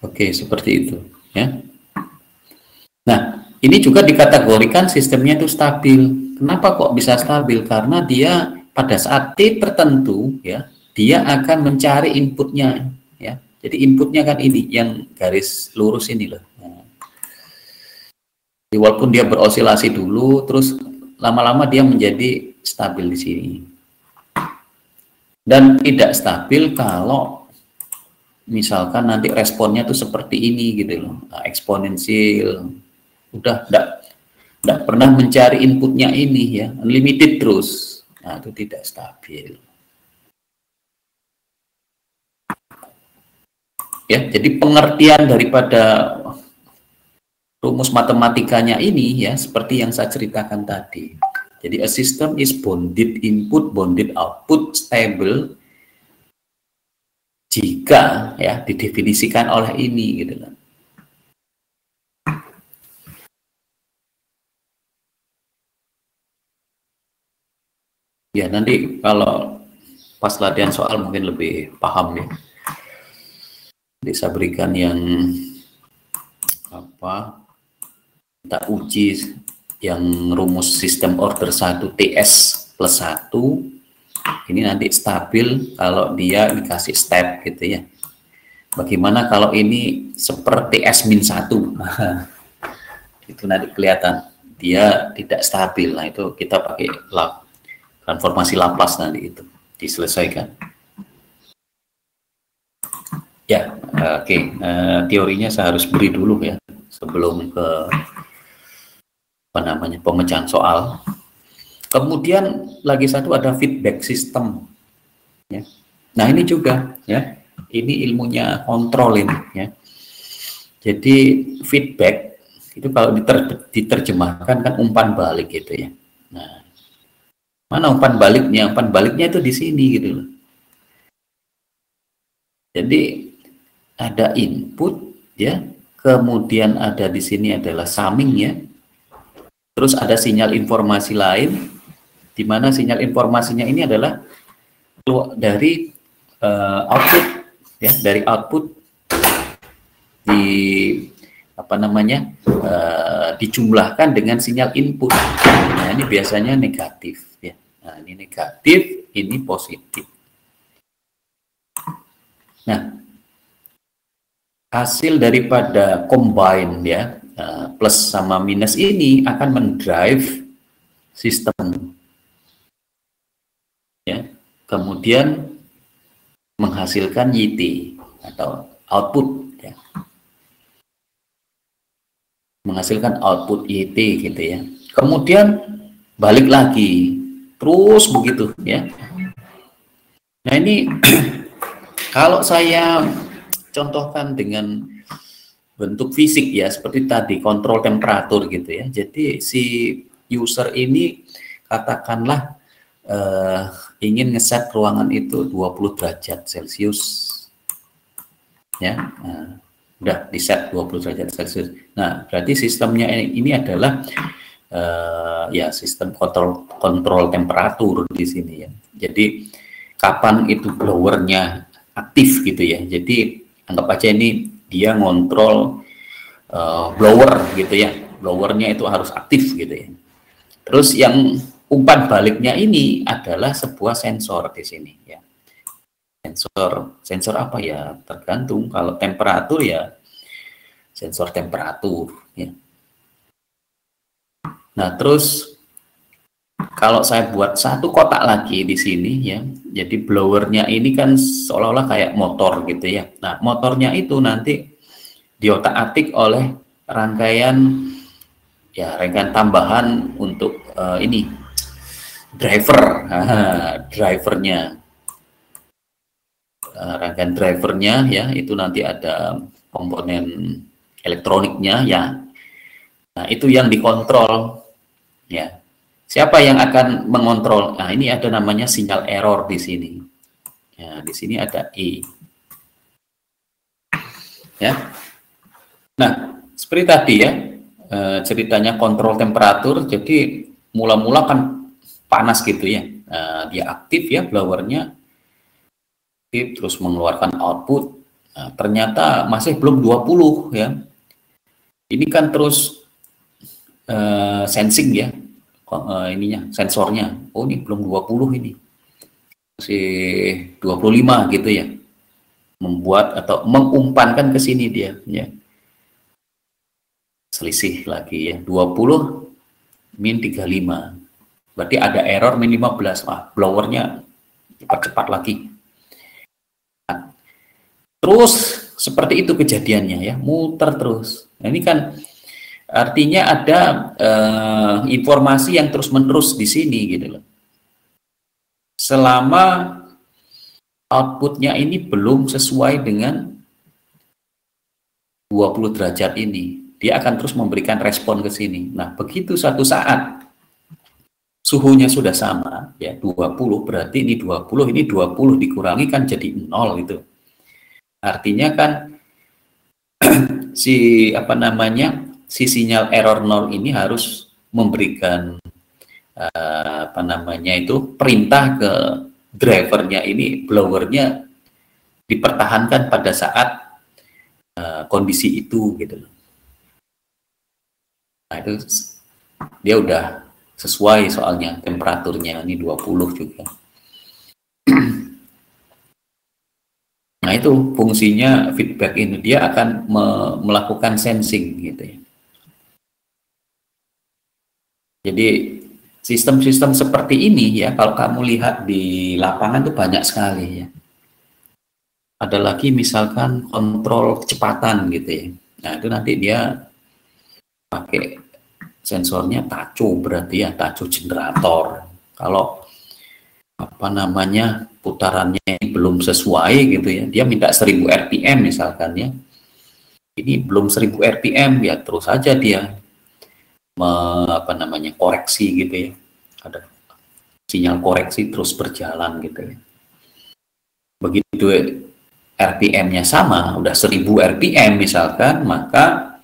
Oke, seperti itu ya. Nah, ini juga dikategorikan sistemnya itu stabil. Kenapa kok bisa stabil? Karena dia pada saat T tertentu ya, dia akan mencari inputnya ya. Jadi inputnya kan ini yang garis lurus ini loh. Nah, walaupun dia berosilasi dulu, terus lama-lama dia menjadi stabil di sini. Dan tidak stabil kalau misalkan nanti responnya tuh seperti ini gitu loh, eksponensial. Udah tidak pernah mencari inputnya ini ya, unlimited terus. Nah, itu tidak stabil. Ya, jadi pengertian daripada rumus matematikanya ini ya, seperti yang saya ceritakan tadi. Jadi a system is bounded input, bounded output, stable jika ya didefinisikan oleh ini gitu kan. Ya, nanti kalau pas latihan soal mungkin lebih paham ya. Bisa berikan yang kita uji yang rumus sistem order 1 TS plus 1 ini nanti stabil kalau dia dikasih step gitu ya. Bagaimana kalau ini seperti S min 1? Itu nanti kelihatan dia tidak stabil. Nah, itu kita pakai transformasi Laplace nanti itu diselesaikan. Ya, oke. Teorinya saya harus beri dulu ya sebelum ke pemecahan soal. Kemudian lagi satu ada feedback system. Ya. Nah, ini juga ya. Ini ilmunya kontrol ini ya. Jadi feedback itu kalau diterjemahkan kan umpan balik gitu ya. Nah, mana umpan baliknya? Umpan baliknya itu di sini gitu loh. Jadi ada input ya, kemudian ada di sini adalah summing ya. Terus ada sinyal informasi lain, di mana sinyal informasinya ini adalah dari output ya, dari output dijumlahkan dengan sinyal input. Nah, ini biasanya negatif ya. Nah, ini negatif, ini positif. Nah, hasil daripada combine ya, plus sama minus ini akan mendrive sistem ya, kemudian menghasilkan YT atau output ya, menghasilkan output YT gitu ya, kemudian balik lagi terus begitu ya. Nah ini kalau saya contohkan dengan bentuk fisik ya, seperti tadi kontrol temperatur gitu ya. Jadi si user ini katakanlah ingin ngeset ruangan itu 20 derajat Celcius ya. Nah, udah di set 20 derajat Celcius. Nah, berarti sistemnya ini adalah ya sistem kontrol temperatur di sini ya. Jadi kapan itu blowernya aktif gitu ya. Jadi anggap aja ini dia ngontrol blower gitu ya, blowernya itu harus aktif gitu ya. Terus yang umpan baliknya ini adalah sebuah sensor di sini ya. Sensor apa ya, tergantung. Kalau temperatur ya sensor temperatur ya. Nah terus kalau saya buat satu kotak lagi di sini ya, jadi blowernya ini kan seolah-olah kayak motor gitu ya. Nah motornya itu nanti diotak-atik oleh rangkaian tambahan untuk ini drivernya, rangkaian drivernya ya, itu nanti ada komponen elektroniknya ya. Nah itu yang dikontrol ya. Siapa yang akan mengontrol? Nah, ini ada namanya sinyal error di sini. Ya, di sini ada E. Ya. Nah, seperti tadi ya, ceritanya kontrol temperatur. Jadi mula-mula kan panas gitu ya. Nah, dia aktif ya blowernya, aktif, terus mengeluarkan output. Nah, ternyata masih belum 20 ya. Ini kan terus sensing ya. Ininya sensornya, oh ini belum 20 ini, masih 25 gitu ya, membuat atau mengumpankan ke sini dia ya, selisih lagi ya, 20 min 35, berarti ada error min 15, blowernya cepat-cepat lagi. Nah, terus seperti itu kejadiannya ya, muter terus. Nah, ini kan artinya ada informasi yang terus-menerus di sini gitu loh. Selama outputnya ini belum sesuai dengan 20 derajat ini, dia akan terus memberikan respon ke sini. Nah, begitu satu saat suhunya sudah sama ya, 20, berarti ini 20, ini 20 dikurangi kan jadi 0 gitu. Artinya kan si si sinyal error 0 ini harus memberikan perintah ke drivernya ini, blowernya dipertahankan pada saat kondisi itu gitu. Nah itu dia udah sesuai soalnya temperaturnya ini 20 juga. Nah itu fungsinya feedback ini, dia akan melakukan sensing gitu ya. Jadi sistem-sistem seperti ini ya, kalau kamu lihat di lapangan tuh banyak sekali ya. Ada lagi misalkan kontrol kecepatan gitu ya. Nah itu nanti dia pakai sensornya tacho, berarti ya tacho generator. Kalau putarannya belum sesuai gitu ya, dia minta 1000 RPM misalkan ya. Ini belum 1000 RPM ya, terus saja dia koreksi gitu ya, ada sinyal koreksi terus berjalan gitu ya. Begitu RPM-nya sama, udah 1000 RPM misalkan, maka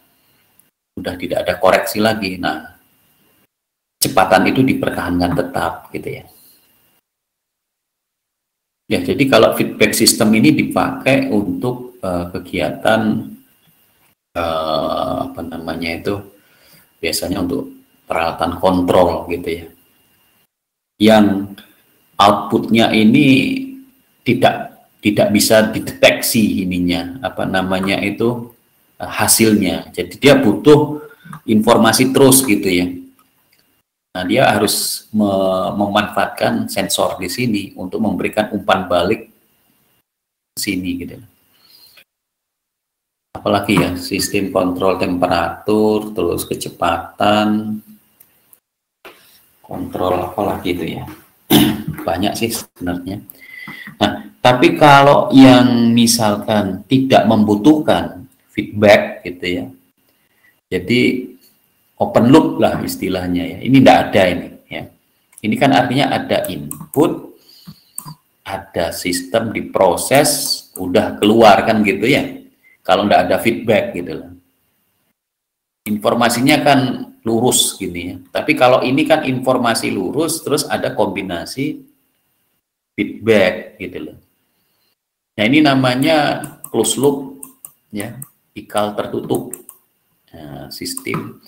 udah tidak ada koreksi lagi. Nah, kecepatan itu dipertahankan tetap gitu ya. Ya, jadi kalau feedback system ini dipakai untuk kegiatan biasanya untuk peralatan kontrol gitu ya, yang outputnya ini tidak tidak bisa dideteksi ininya, apa namanya itu, hasilnya. Jadi dia butuh informasi terus gitu ya. Nah, dia harus memanfaatkan sensor di sini untuk memberikan umpan balik ke sini gitu. Apalagi ya, sistem kontrol temperatur, terus kecepatan, kontrol apalagi itu ya. Banyak sih sebenarnya. Nah, tapi kalau yang misalkan tidak membutuhkan feedback gitu ya, jadi open loop lah istilahnya ya. Ini tidak ada ini ya. Ini kan artinya ada input, ada sistem diproses, udah keluar kan gitu ya. Kalau tidak ada feedback gitu lah. Informasinya kan lurus gini ya. Tapi kalau ini kan informasi lurus, terus ada kombinasi feedback gitu loh. Nah, ini namanya closed loop ya, ikal tertutup. Nah, sistem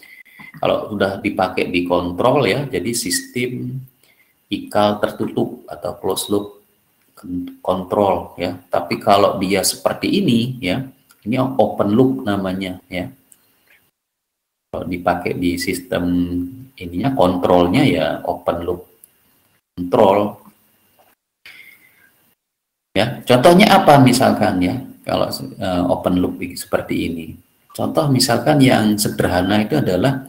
kalau sudah dipakai di kontrol ya, jadi sistem ikal tertutup atau closed loop kontrol ya. Tapi kalau dia seperti ini ya, ini open loop namanya ya. Kalau dipakai di sistem ininya, kontrolnya ya open loop kontrol. Ya, contohnya apa misalkan ya, kalau open loop seperti ini. Contoh misalkan yang sederhana itu adalah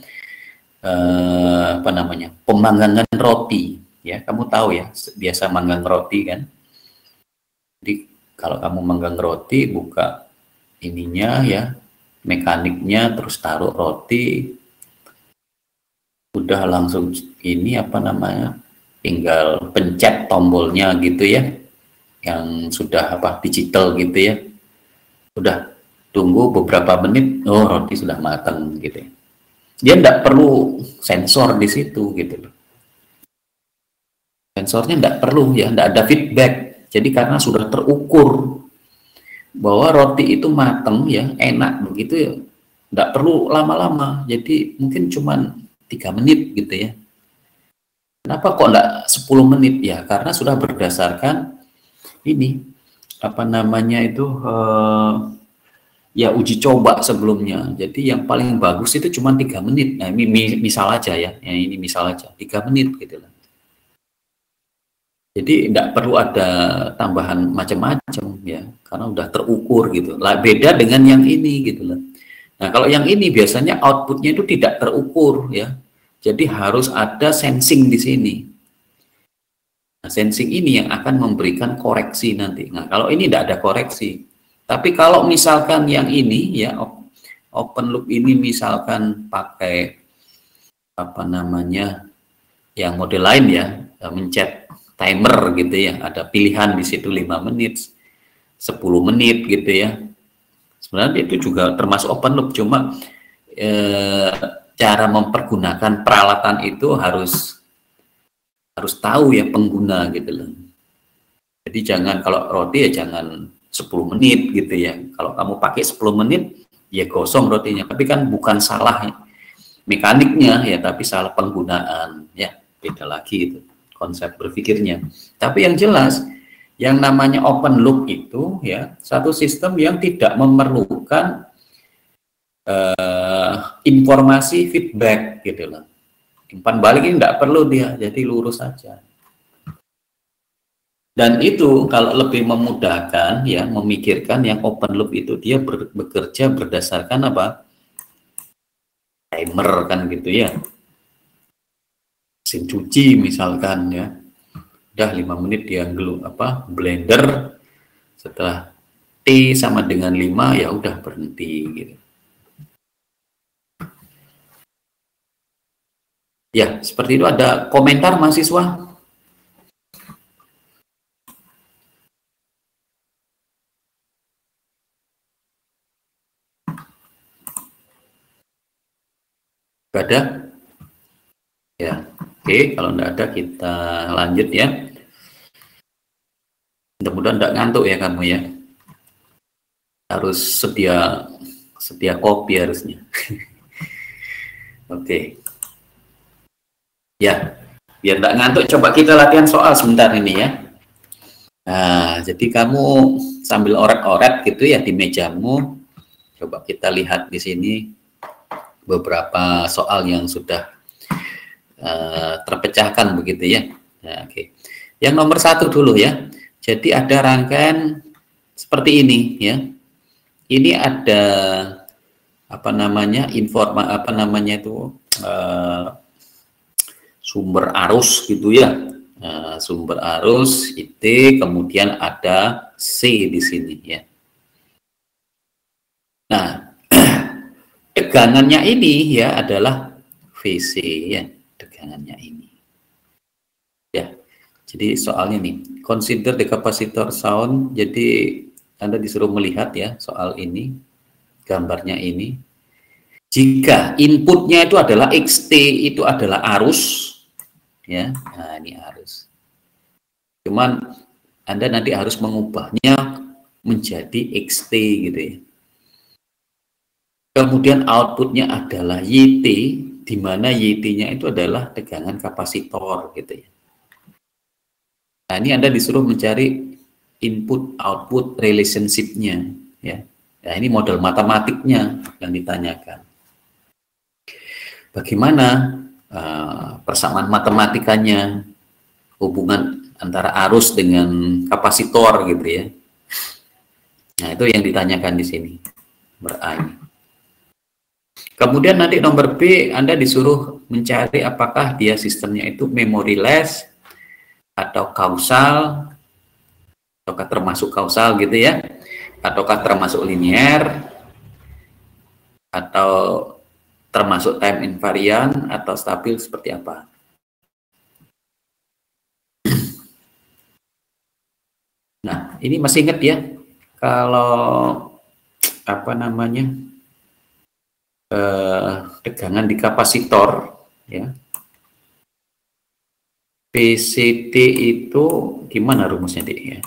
apa namanya, pemanggangan roti. Ya, kamu tahu ya, biasa manggang roti kan. Jadi kalau kamu manggang roti, buka ininya ya, mekaniknya, terus taruh roti, udah langsung ini apa namanya, tinggal pencet tombolnya gitu ya, yang sudah apa digital gitu ya, udah tunggu beberapa menit, oh roti sudah matang gitu ya. Dia tidak perlu sensor di situ gitu loh. Sensornya tidak perlu ya, tidak ada feedback. Jadi karena sudah terukur bahwa roti itu matang ya, enak begitu ya, tidak perlu lama-lama. Jadi mungkin cuma 3 menit gitu ya. Kenapa kok enggak 10 menit ya? Karena sudah berdasarkan ini apa namanya itu ya uji coba sebelumnya. Jadi yang paling bagus itu cuma 3 menit. Nah, ini misal aja ya. Ini misal aja 3 menit gitu lah. Jadi tidak perlu ada tambahan macam-macam ya, karena udah terukur gitu. Lah beda dengan yang ini gitu loh. Nah, kalau yang ini biasanya outputnya itu tidak terukur ya. Jadi harus ada sensing di sini. Nah, sensing ini yang akan memberikan koreksi nanti. Nah, kalau ini tidak ada koreksi. Tapi kalau misalkan yang ini ya, open loop ini misalkan pakai apa namanya, yang model lain ya, mencet timer gitu ya, ada pilihan di situ 5 menit, 10 menit gitu ya. Sebenarnya itu juga termasuk open loop, cuma cara mempergunakan peralatan itu harus tahu ya pengguna gitu loh. Jadi jangan, kalau roti ya jangan 10 menit gitu ya. Kalau kamu pakai 10 menit ya gosong rotinya, tapi kan bukan salah mekaniknya ya, tapi salah penggunaan ya, beda lagi itu konsep berpikirnya. Tapi yang jelas yang namanya open loop itu ya satu sistem yang tidak memerlukan informasi feedback gitu loh. Umpan balik ini tidak perlu dia, jadi lurus saja. Dan itu kalau lebih memudahkan ya, memikirkan yang open loop itu dia bekerja berdasarkan apa? Timer kan gitu ya. Mesin cuci misalkan ya. Udah 5 menit dia blender, setelah T sama dengan 5 ya udah berhenti gitu. Ya, seperti itu. Ada komentar mahasiswa? Gak ada? Ya, oke. Kalau enggak ada kita lanjut ya. Mudah-mudahan enggak ngantuk ya kamu ya. Harus sedia kopi harusnya. Oke. Ya, biar enggak ngantuk, coba kita latihan soal sebentar ini ya. Nah, jadi kamu sambil oret-oret gitu ya di mejamu. Coba kita lihat di sini beberapa soal yang sudah terpecahkan begitu ya. Nah, oke. Yang nomor 1 dulu ya. Jadi ada rangkaian seperti ini ya. Ini ada apa namanya sumber arus gitu ya. Sumber arus IT, kemudian ada C di sini ya. Nah, tegangannya ini ya adalah VC ya, tegangannya ini. Ya. Jadi soalnya nih, consider the capacitor sound. Jadi Anda disuruh melihat ya soal ini, gambarnya ini. Jika inputnya itu adalah XT, itu adalah arus, ya. Nah, ini arus. Cuman Anda nanti harus mengubahnya menjadi XT gitu ya. Kemudian outputnya adalah YT, di mana YT-nya itu adalah tegangan kapasitor gitu ya. Nah, ini Anda disuruh mencari input-output relationship-nya. Ya. Nah, ini model matematiknya yang ditanyakan. Bagaimana persamaan matematikanya, hubungan antara arus dengan kapasitor gitu ya. Nah, itu yang ditanyakan di sini. Nomor Kemudian nanti nomor B, Anda disuruh mencari apakah dia sistemnya itu memoryless atau kausal, ataukah termasuk kausal gitu ya, ataukah termasuk linear, atau termasuk time invariant, atau stabil seperti apa. Nah, ini masih ingat ya, kalau apa namanya tegangan di kapasitor ya, PCT itu gimana rumusnya Dik ya?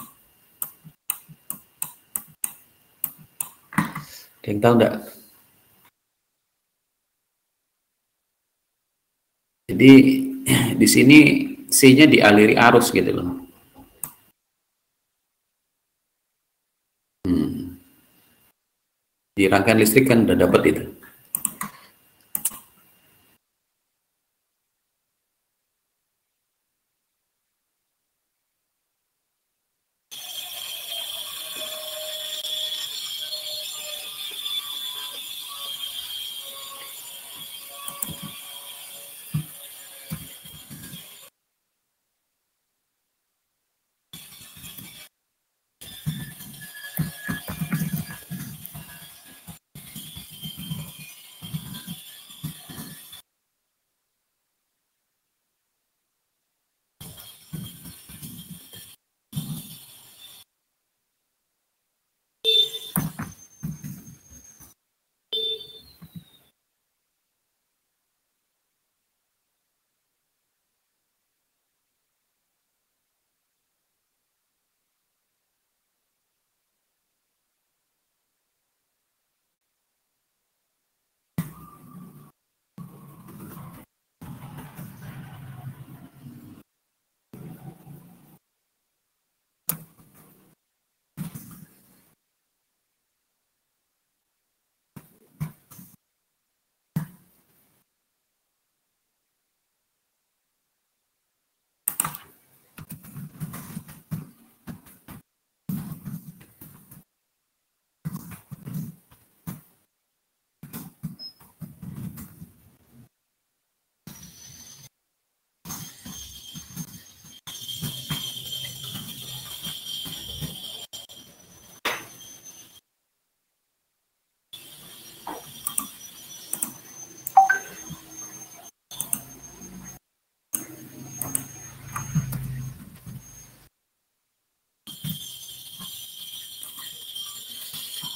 Ada yang tahu enggak? Jadi di sini C-nya dialiri arus gitu loh. Di rangkaian listrik kan udah dapat itu.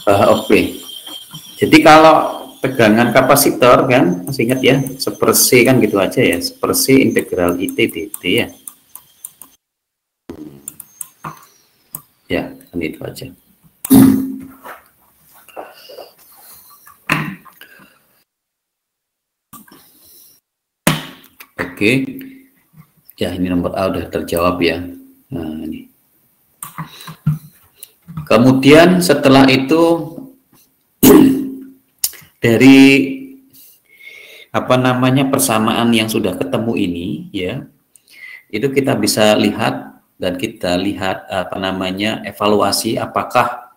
Oke. Jadi kalau tegangan kapasitor kan, masih ingat ya, sepersi kan gitu aja ya, sepersi integral IT dt ya. Ya, kan itu aja. Oke. Ya, ini nomor A udah terjawab ya. Nah, ini. Kemudian setelah itu dari apa namanya persamaan yang sudah ketemu ini ya, itu kita bisa lihat dan kita lihat apa namanya evaluasi apakah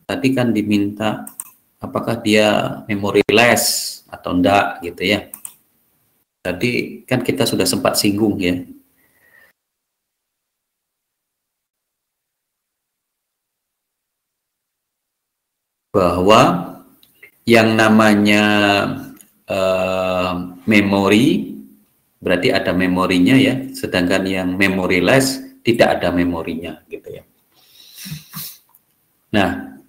tadi kan diminta apakah dia memory less atau enggak gitu ya. Tadi kan kita sudah sempat singgung ya. Bahwa yang namanya memori berarti ada memorinya ya, sedangkan yang memoryless tidak ada memorinya gitu ya. Nah,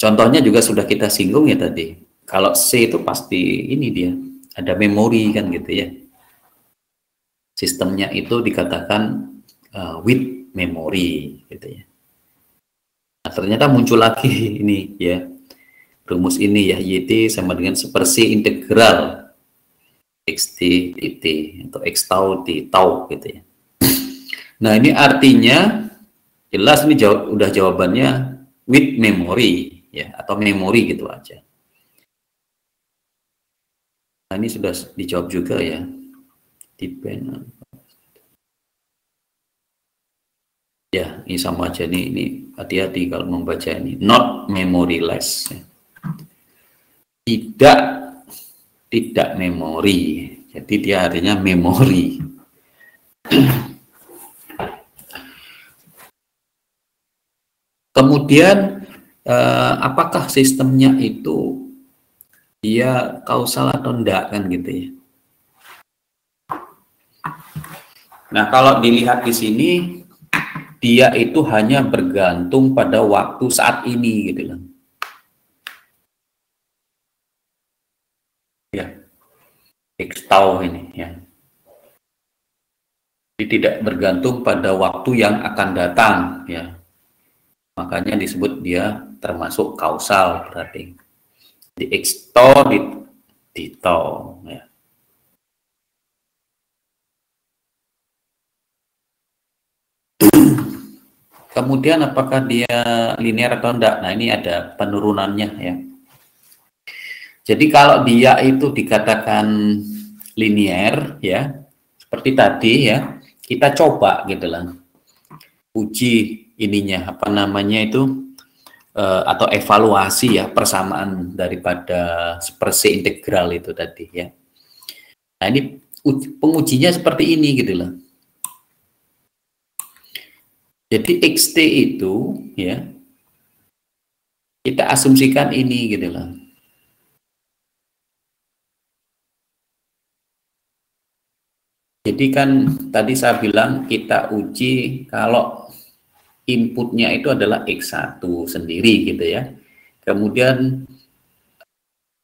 contohnya juga sudah kita singgung ya tadi. Kalau C itu pasti ini dia ada memori kan gitu ya. Sistemnya itu dikatakan with memory gitu ya. Nah, ternyata muncul lagi ini ya. Rumus ini ya, YT sama dengan sepersi integral XT dt atau X tau di tau gitu ya. Nah, ini artinya jelas ini udah jawabannya with memory ya, atau memori gitu aja. Nah, ini sudah dijawab juga ya. Depend on. Ya, ini sama aja nih, ini hati-hati kalau membaca ini. Not memoryless. Tidak memori. Jadi dia artinya memori. Kemudian apakah sistemnya itu dia kausal atau enggak kan gitu ya. Nah, kalau dilihat di sini dia itu hanya bergantung pada waktu saat ini gitu kan. Ya. X tau ini ya. Jadi tidak bergantung pada waktu yang akan datang ya. Makanya disebut dia termasuk kausal berarti. Di X tau di tau ya. Kemudian apakah dia linear atau enggak? Nah, ini ada penurunannya ya. Jadi kalau dia itu dikatakan linear ya, seperti tadi ya, kita coba gitu lah. Uji ininya apa namanya itu atau evaluasi ya persamaan daripada sepersi integral itu tadi ya. Nah, ini pengujinya seperti ini gitu loh. Jadi XT itu ya kita asumsikan ini gitu loh. Jadi kan tadi saya bilang kita uji kalau inputnya itu adalah X1 sendiri gitu ya. Kemudian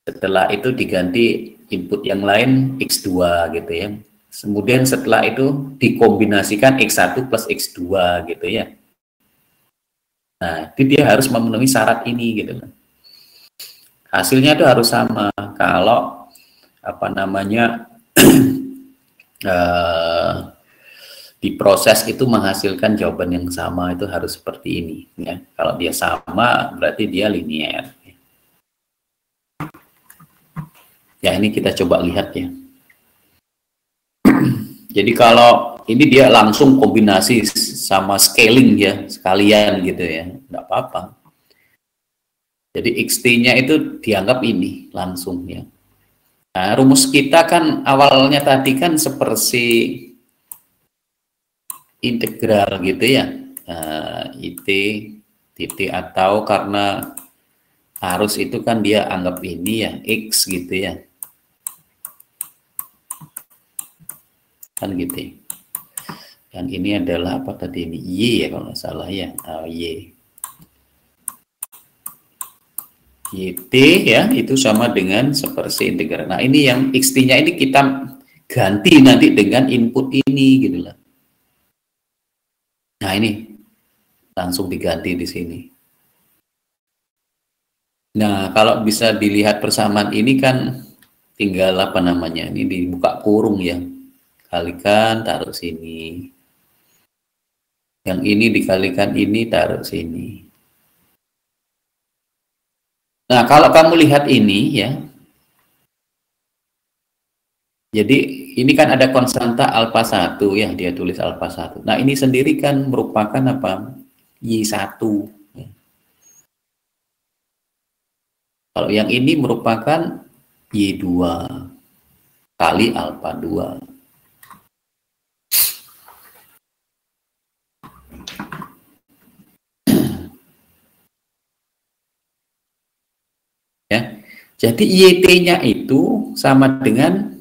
setelah itu diganti input yang lain X2 gitu ya. Kemudian setelah itu dikombinasikan X1 plus X2 gitu ya. Nah, itu dia harus memenuhi syarat ini gitu kan. Hasilnya itu harus sama. Kalau apa namanya diproses itu menghasilkan jawaban yang sama itu harus seperti ini ya. Kalau dia sama berarti dia linear. Ya, ini kita coba lihat ya. Jadi kalau ini dia langsung kombinasi sama scaling ya, sekalian gitu ya, nggak apa-apa. Jadi XT-nya itu dianggap ini langsung ya. Nah, rumus kita kan awalnya tadi kan seperti integral gitu ya. IT, titik atau karena arus itu kan dia anggap ini ya, X gitu ya. Kan gitu ya. Dan ini adalah apa tadi ini? Y ya kalau nggak salah ya. Y. YT ya itu sama dengan seperti integral. Nah, ini yang XT-nya ini kita ganti nanti dengan input ini gitu lah. Nah, ini langsung diganti di sini. Nah, kalau bisa dilihat persamaan ini kan tinggal apa namanya? Ini dibuka kurung ya. Kalikan taruh sini. Yang ini dikalikan ini taruh sini. Nah, kalau kamu lihat ini ya. Jadi ini kan ada konstanta alfa 1 ya, dia tulis alfa 1. Nah, ini sendiri kan merupakan apa? Y1. Ya. Kalau yang ini merupakan Y2 kali alfa 2. Ya. Jadi YT-nya itu sama dengan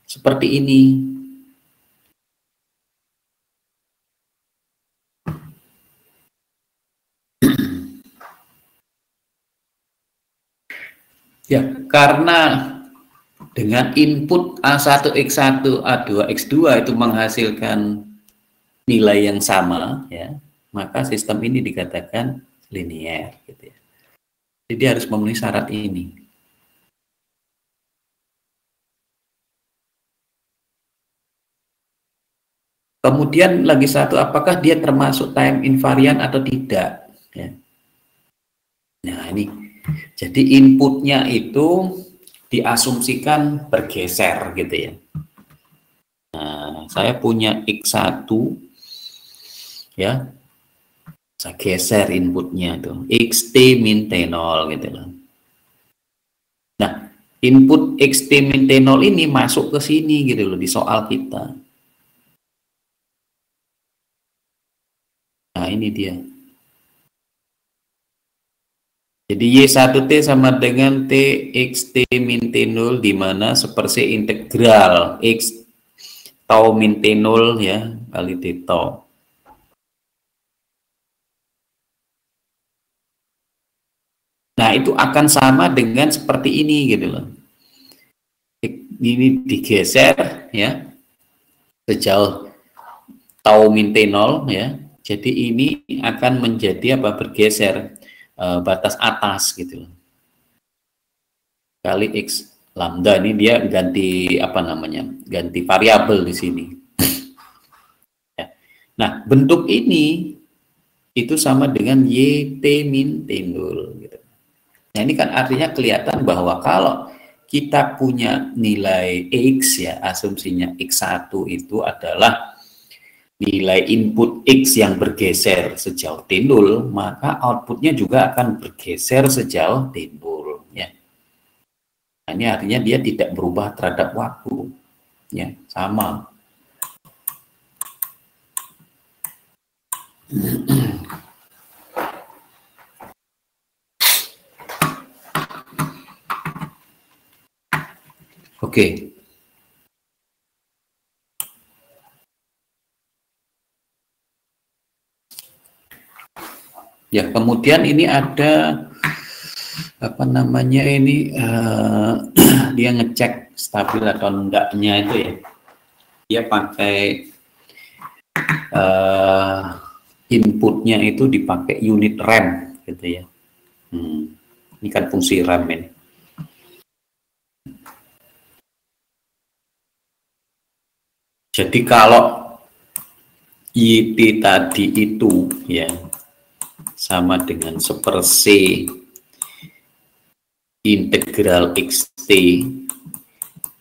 seperti ini. Ya, karena dengan input A1X1, A2X2 itu menghasilkan nilai yang sama, ya, maka sistem ini dikatakan linear. Gitu ya. Jadi harus memenuhi syarat ini. Kemudian lagi satu, apakah dia termasuk time invariant atau tidak? Ya. Nah ini, jadi inputnya itu diasumsikan bergeser gitu ya. Nah, saya punya X1 ya, saya geser inputnya tuh xt min t0 gitu loh. Nah, input xt min t0 ini masuk ke sini gitu loh di soal kita. Nah, ini dia. Jadi Y1T sama dengan TXT min T0 di mana seperse integral X tau min T0 ya kali T tau. Nah, itu akan sama dengan seperti ini gitu loh. Ini digeser ya sejauh tau min T0 ya. Jadi ini akan menjadi apa, bergeser batas atas gitu loh. Kali X lambda, ini dia ganti apa namanya? Ganti variabel di sini. Ya. Nah, bentuk ini itu sama dengan YT min T0 gitu. Nah, ini kan artinya kelihatan bahwa kalau kita punya nilai X ya, asumsinya X1 itu adalah nilai input X yang bergeser sejauh T0, maka outputnya juga akan bergeser sejauh T0 ya. Nah, ini artinya dia tidak berubah terhadap waktu ya, sama. Oke. Ya, kemudian ini ada apa namanya ini dia ngecek stabil atau enggaknya itu ya. Dia pakai inputnya itu dipakai unit RAM gitu ya. Ini kan fungsi RAM ini. Jadi kalau YT tadi itu ya sama dengan seperse integral xt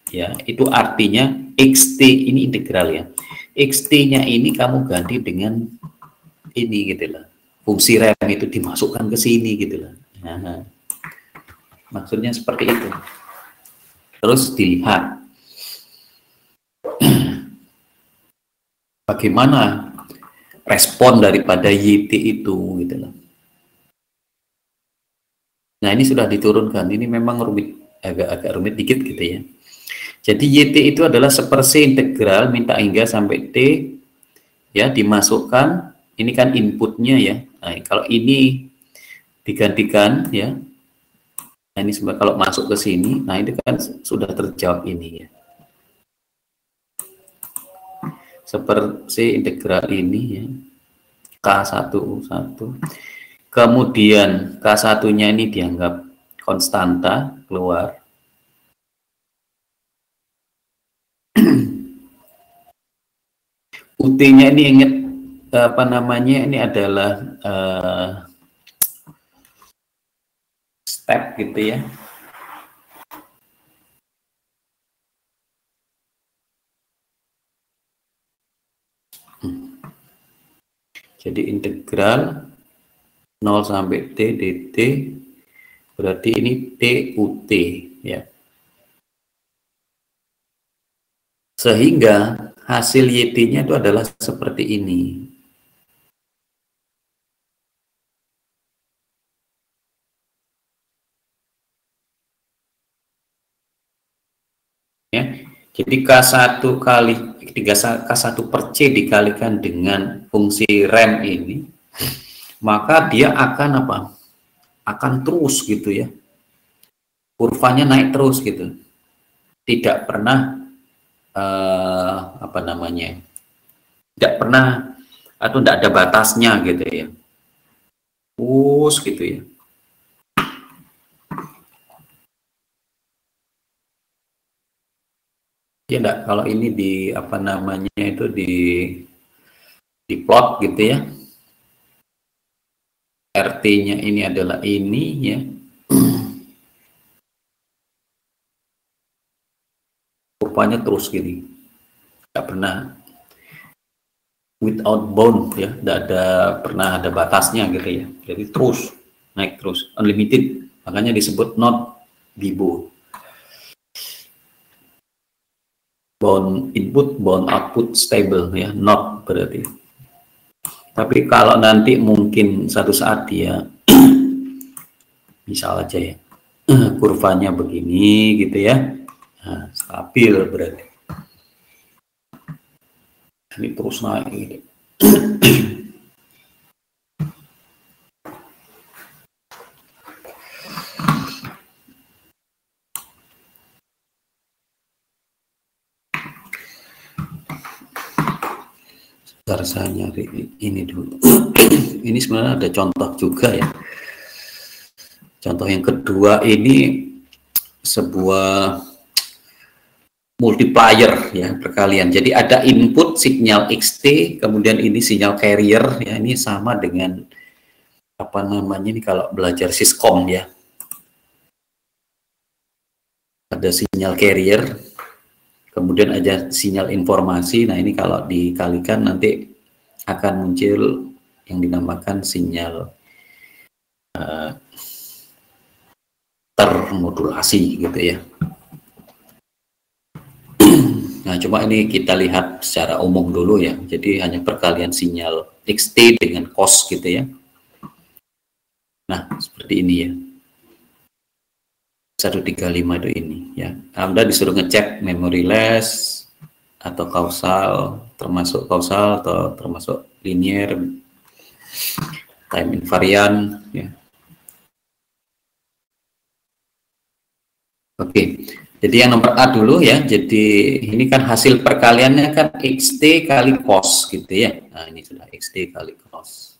ya, itu artinya xt ini integral ya, xt-nya ini kamu ganti dengan ini gitu lah, fungsi rem itu dimasukkan ke sini gitu lah. Nah, maksudnya seperti itu. Terus dilihat bagaimana respon daripada YT itu gitu loh. Nah, ini sudah diturunkan. Ini memang rumit, agak rumit dikit gitu ya. Jadi YT itu adalah seperse integral minta hingga sampai T ya, dimasukkan, ini kan inputnya ya. Nah, kalau ini digantikan ya. Nah, ini sebenarnya kalau masuk ke sini, nah itu kan sudah terjawab ini ya. Seperse integral ini ya. K1 1. Kemudian K1-nya ini dianggap konstanta keluar. UT-nya ini ingat apa namanya, ini adalah step gitu ya. Jadi integral 0 sampai T dt berarti ini TUT ya. Sehingga hasil YT-nya itu adalah seperti ini. Ya. Jadi K1 kali K1 per C dikalikan dengan fungsi rem ini, maka dia akan apa? Akan terus gitu ya. Kurvanya naik terus gitu. Tidak pernah apa namanya? Tidak pernah atau tidak ada batasnya gitu ya. Terus gitu ya. Ya enggak, kalau ini di apa namanya itu di plot gitu ya. RT-nya ini adalah ini ya. Kurvanya terus gini. Enggak pernah without bound ya, tidak ada pernah ada batasnya gitu ya. Jadi terus naik terus, unlimited. Makanya disebut not Bibo. Bound input, bound output stable ya, not berarti. Tapi kalau nanti mungkin satu saat dia misal aja ya kurvanya begini gitu ya, nah, stabil berarti. Ini terus naik gitu. Bentar, saya nyari ini dulu. Ini sebenarnya ada contoh juga ya. Contoh yang kedua ini sebuah multiplier ya, perkalian. Jadi ada input sinyal XT, kemudian ini sinyal carrier ya, ini sama dengan apa namanya ini kalau belajar siskom ya. Ada sinyal carrier, kemudian ada sinyal informasi. Nah, ini kalau dikalikan nanti akan muncul yang dinamakan sinyal termodulasi gitu ya. Nah, coba ini kita lihat secara umum dulu ya. Jadi hanya perkalian sinyal XT dengan cos gitu ya. Nah, seperti ini ya. 135 itu ini ya. Anda disuruh ngecek memory less atau kausal, termasuk kausal atau termasuk linear, time invariant ya. Oke. Jadi yang nomor A dulu ya. Jadi ini kan hasil perkaliannya kan XT kali cos gitu ya. Nah, ini sudah XT kali cos.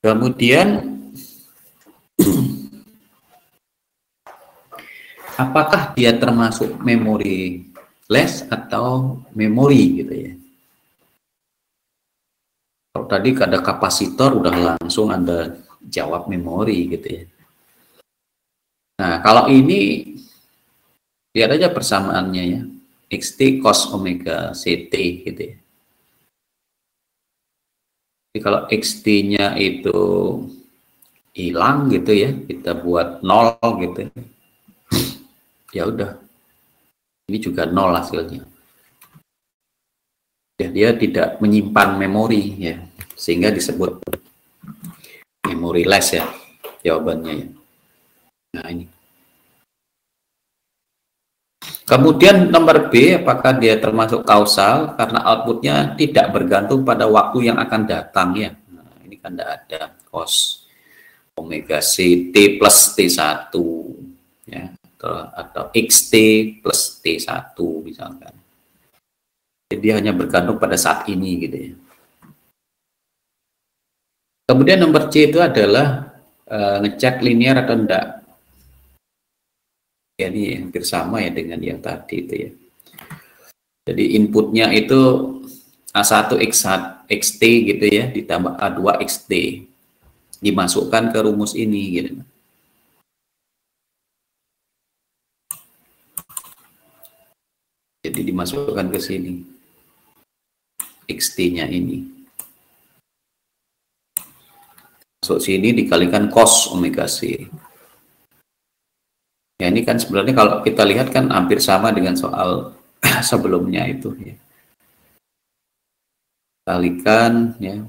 Kemudian apakah dia termasuk memori less atau memori gitu ya. Kalau tadi ada kapasitor udah langsung Anda jawab memori gitu ya. Nah, kalau ini lihat aja persamaannya ya. XT cos omega CT gitu ya. Jadi kalau XT-nya itu hilang gitu ya, kita buat 0 gitu. Ya udah. Ini juga 0 hasilnya. Ya, dia tidak menyimpan memori ya, sehingga disebut memory less ya jawabannya ya. Nah, ini. Kemudian nomor B, apakah dia termasuk kausal karena outputnya tidak bergantung pada waktu yang akan datang ya. Nah, ini kan tidak ada cos omega C T plus T1 ya, atau XT plus T1 misalkan. Jadi dia hanya bergantung pada saat ini gitu ya. Kemudian nomor C itu adalah ngecek linear atau enggak. Ya, ini hampir sama ya dengan yang tadi itu ya. Jadi inputnya itu A1 X1 XT gitu ya, ditambah A2 XT. Dimasukkan ke rumus ini gitu. Jadi dimasukkan ke sini. XT-nya ini. Masuk sini dikalikan cos omega C. Ya ini kan sebenarnya kalau kita lihat kan hampir sama dengan soal sebelumnya itu ya. Kalikan ya.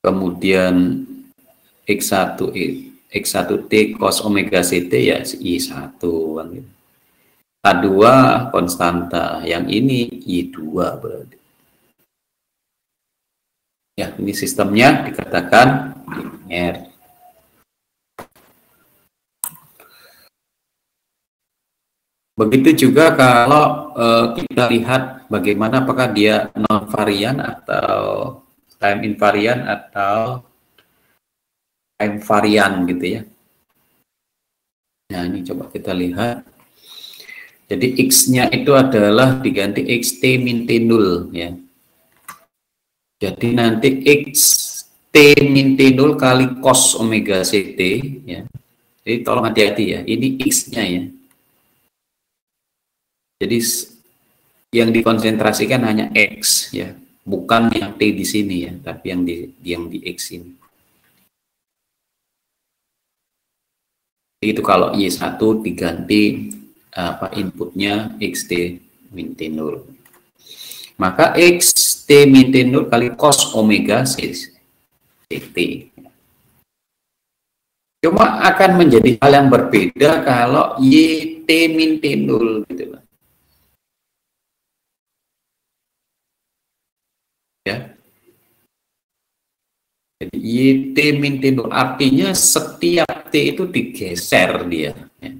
Kemudian X1T cos omega CT ya I1 kan gitu. A2 konstanta, yang ini I2 berarti. Ya, ini sistemnya dikatakan linear. Begitu juga kalau kita lihat bagaimana apakah dia non varian atau time invariant atau time varian gitu ya. Nah, ini coba kita lihat. Jadi X-nya itu adalah diganti XT min T0 ya. Jadi nanti XT min T0 kali cos omega CT ya. Jadi tolong hati-hati ya, ini X-nya ya. Jadi yang dikonsentrasikan hanya X ya, bukan yang T di sini ya, tapi yang di X ini. Itu kalau Y1 diganti apa inputnya XT min T0. Maka XT min T0 kali cos omega CT. Cuma akan menjadi hal yang berbeda kalau YT min T0 gitu loh. Ya. Jadi YT min T0 artinya setiap T itu digeser dia. Ya.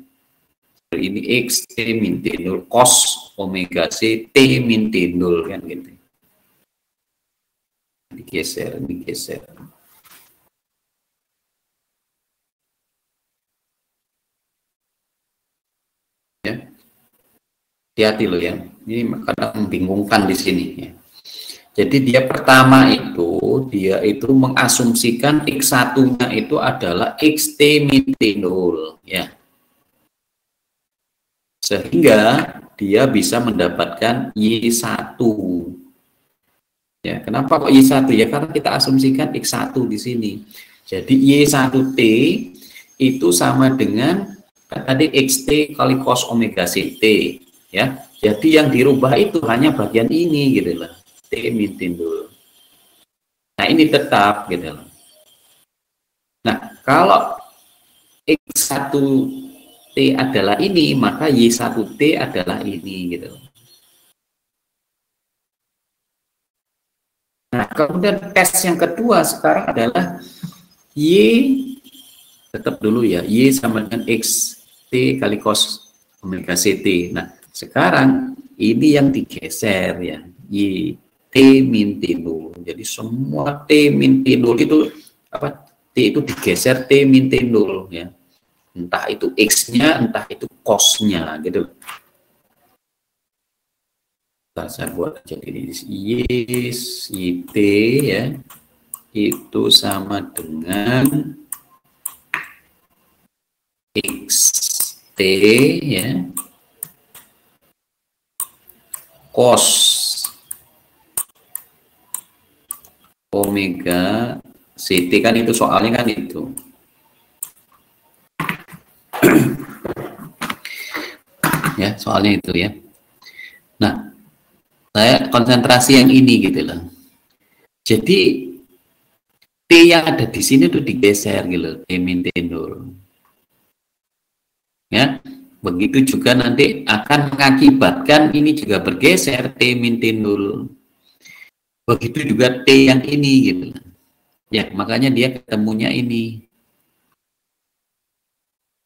Ini X T min T0 cos omega C T min T0 kan gitu. Digeser. Ya. Hati-hati loh ya. Ini kadang membingungkan di sini ya. Jadi dia pertama itu dia itu mengasumsikan X1-nya itu adalah XT min T0 ya. Sehingga dia bisa mendapatkan Y1. Ya, kenapa kok Y1 ya? Karena kita asumsikan X1 di sini. Jadi Y1T itu sama dengan tadi XT kali cos omega CT ya. Jadi yang dirubah itu hanya bagian ini gitu loh. T min T0. Nah, ini tetap gitu loh. Nah, kalau X1T adalah ini, maka Y1T adalah ini gitu. Nah, kemudian tes yang kedua sekarang adalah Y, tetap dulu ya, Y sama dengan XT kali cos omega CT. Nah, sekarang ini yang digeser ya, Y T min T0. Jadi semua T min T0 itu, apa, T itu digeser T min T0 ya. Entah itu X-nya, entah itu cos-nya gitu. Saya buat jadi yes, YT ya, itu sama dengan XT ya, cos omega CT kan itu soalnya kan itu. Ya, soalnya itu ya. Nah, saya konsentrasi yang ini gitu loh. Jadi T yang ada di sini tuh digeser gitu, T min T0. Ya, begitu juga nanti akan mengakibatkan ini juga bergeser T min T0. Begitu juga T yang ini gitu. Ya, makanya dia ketemunya ini.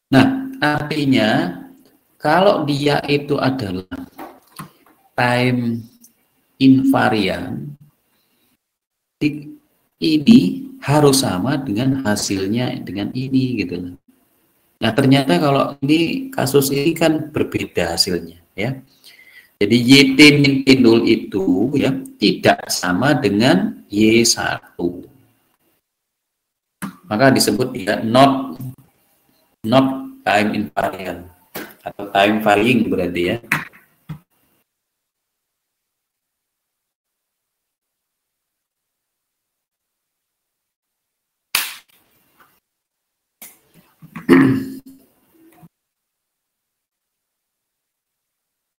Nah, artinya kalau dia itu adalah time invariant, ini harus sama dengan hasilnya dengan ini gitu. Nah, ternyata kalau ini kasus ini kan berbeda hasilnya ya. Jadi YT min T0 itu ya tidak sama dengan Y1. Maka disebut ya not time invariant atau time varying berarti ya.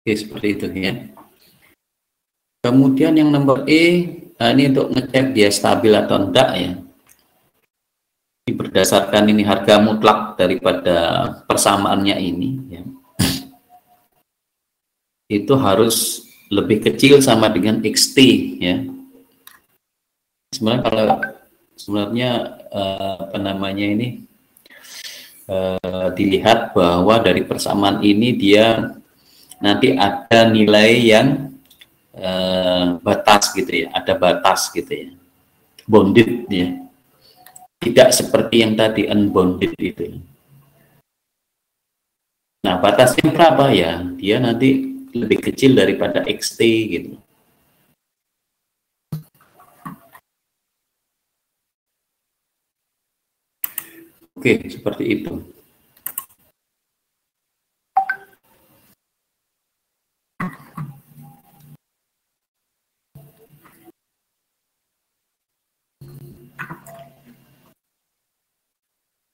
Oke, seperti itu ya. Kemudian yang nomor E, nah ini untuk ngecek dia stabil atau enggak ya. Ini berdasarkan ini harga mutlak daripada persamaannya ini ya. Itu harus lebih kecil sama dengan XT ya. Sebenarnya kalau apa namanya ini dilihat bahwa dari persamaan ini dia nanti ada nilai yang batas gitu ya, ada batas gitu ya, bounded ya, tidak seperti yang tadi unbounded itu. Nah, batasnya berapa ya? Dia nanti lebih kecil daripada XT gitu. Oke, seperti itu.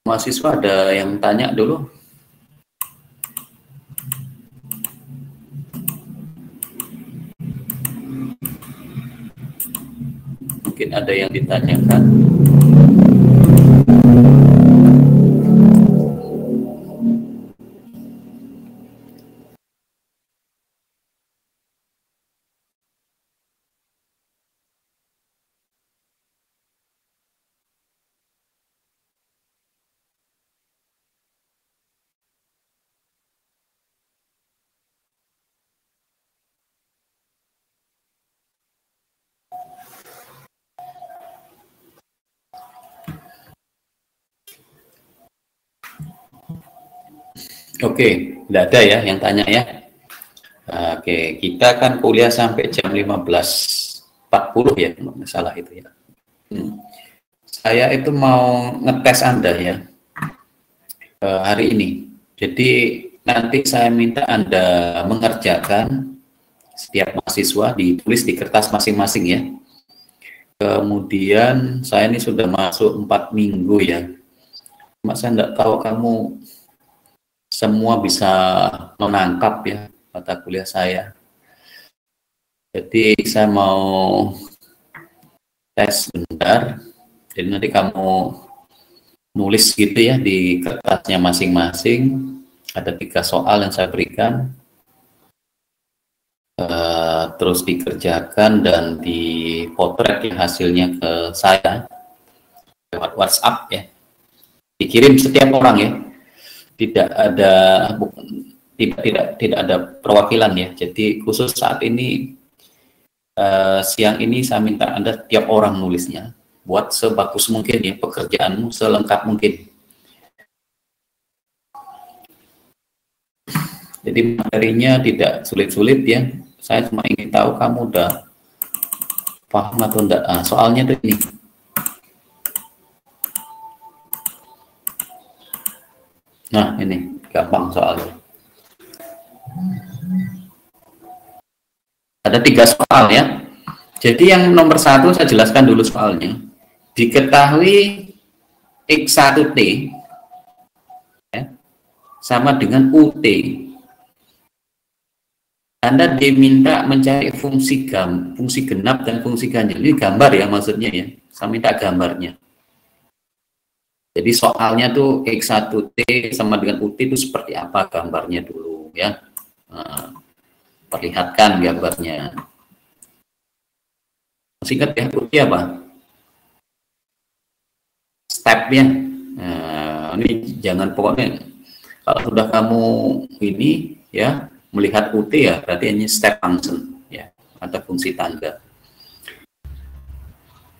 Mahasiswa ada yang tanya dulu? Mungkin ada yang ditanyakan. Oke, tidak ada ya yang tanya ya. Oke, kita kan kuliah sampai jam 15.40 ya, kalau nggak salah itu ya. Saya itu mau ngetes Anda ya hari ini. Jadi nanti saya minta Anda mengerjakan setiap mahasiswa ditulis di kertas masing-masing ya. Kemudian saya ini sudah masuk 4 minggu ya. Cuma saya tidak tahu kamu semua bisa menangkap ya mata kuliah saya. Jadi saya mau tes sebentar. Jadi nanti kamu nulis gitu ya di kertasnya masing-masing. Ada 3 soal yang saya berikan. Terus dikerjakan dan dipotret ya hasilnya ke saya lewat WhatsApp ya. Dikirim setiap orang ya. Tidak ada perwakilan ya. Jadi khusus saat ini siang ini saya minta Anda tiap orang nulisnya buat sebagus mungkin ya pekerjaanmu selengkap mungkin. Jadi materinya tidak sulit-sulit ya. Saya cuma ingin tahu kamu udah paham atau enggak. Soalnya tuh ini. Nah, ini gampang soalnya. Ada 3 soal ya. Jadi yang nomor 1 saya jelaskan dulu soalnya. Diketahui X1T ya, sama dengan UT. Anda diminta mencari fungsi genap dan fungsi ganjil. Ini gambar ya maksudnya ya. Saya minta gambarnya. Jadi soalnya tuh X1T sama dengan UT itu seperti apa gambarnya dulu ya. Perlihatkan gambarnya. Singkat ya, UT apa? Stepnya. Nah, ini jangan pokoknya kalau sudah kamu ini ya melihat UT ya berarti ini step function ya atau fungsi tangga.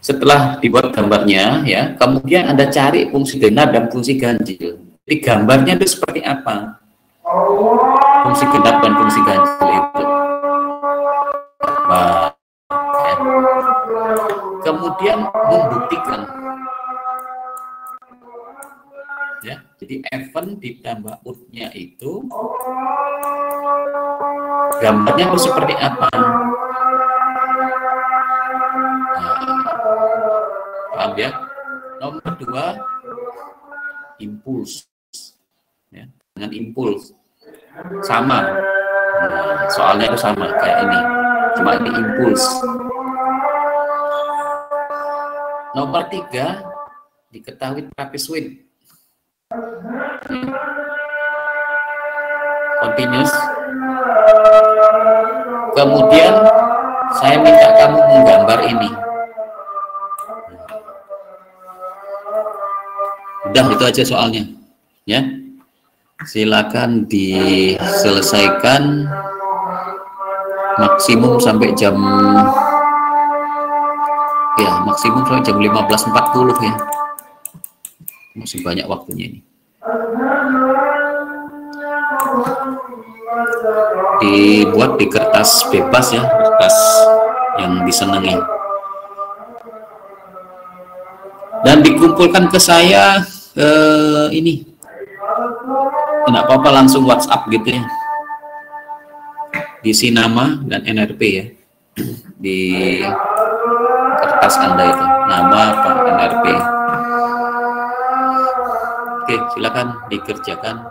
Setelah dibuat gambarnya ya, kemudian Anda cari fungsi genap dan fungsi ganjil. Jadi gambarnya itu seperti apa? Fungsi genap dan fungsi ganjil itu. Nah, ya. Kemudian membuktikan. Ya, jadi even ditambah ut-nya itu gambarnya harus seperti apa? Paham ya? Nomor 2, impuls. Ya, dengan impuls sama. Nah, soalnya itu sama kayak ini, cuma ini impuls. Nomor 3, diketahui trapeze wind. Continuous. Kemudian saya minta kamu menggambar ini. Udah, itu aja soalnya, ya. Silakan diselesaikan maksimum sampai jam, ya maksimum sampai jam 15.40 ya. Masih banyak waktunya ini. Dibuat di kertas bebas ya, kertas yang disenangi. Dan dikumpulkan ke saya ini. Enggak apa-apa, langsung WhatsApp gitu ya. Diisi nama dan NRP ya. Di kertas Anda itu, nama apa NRP. Oke, silakan dikerjakan.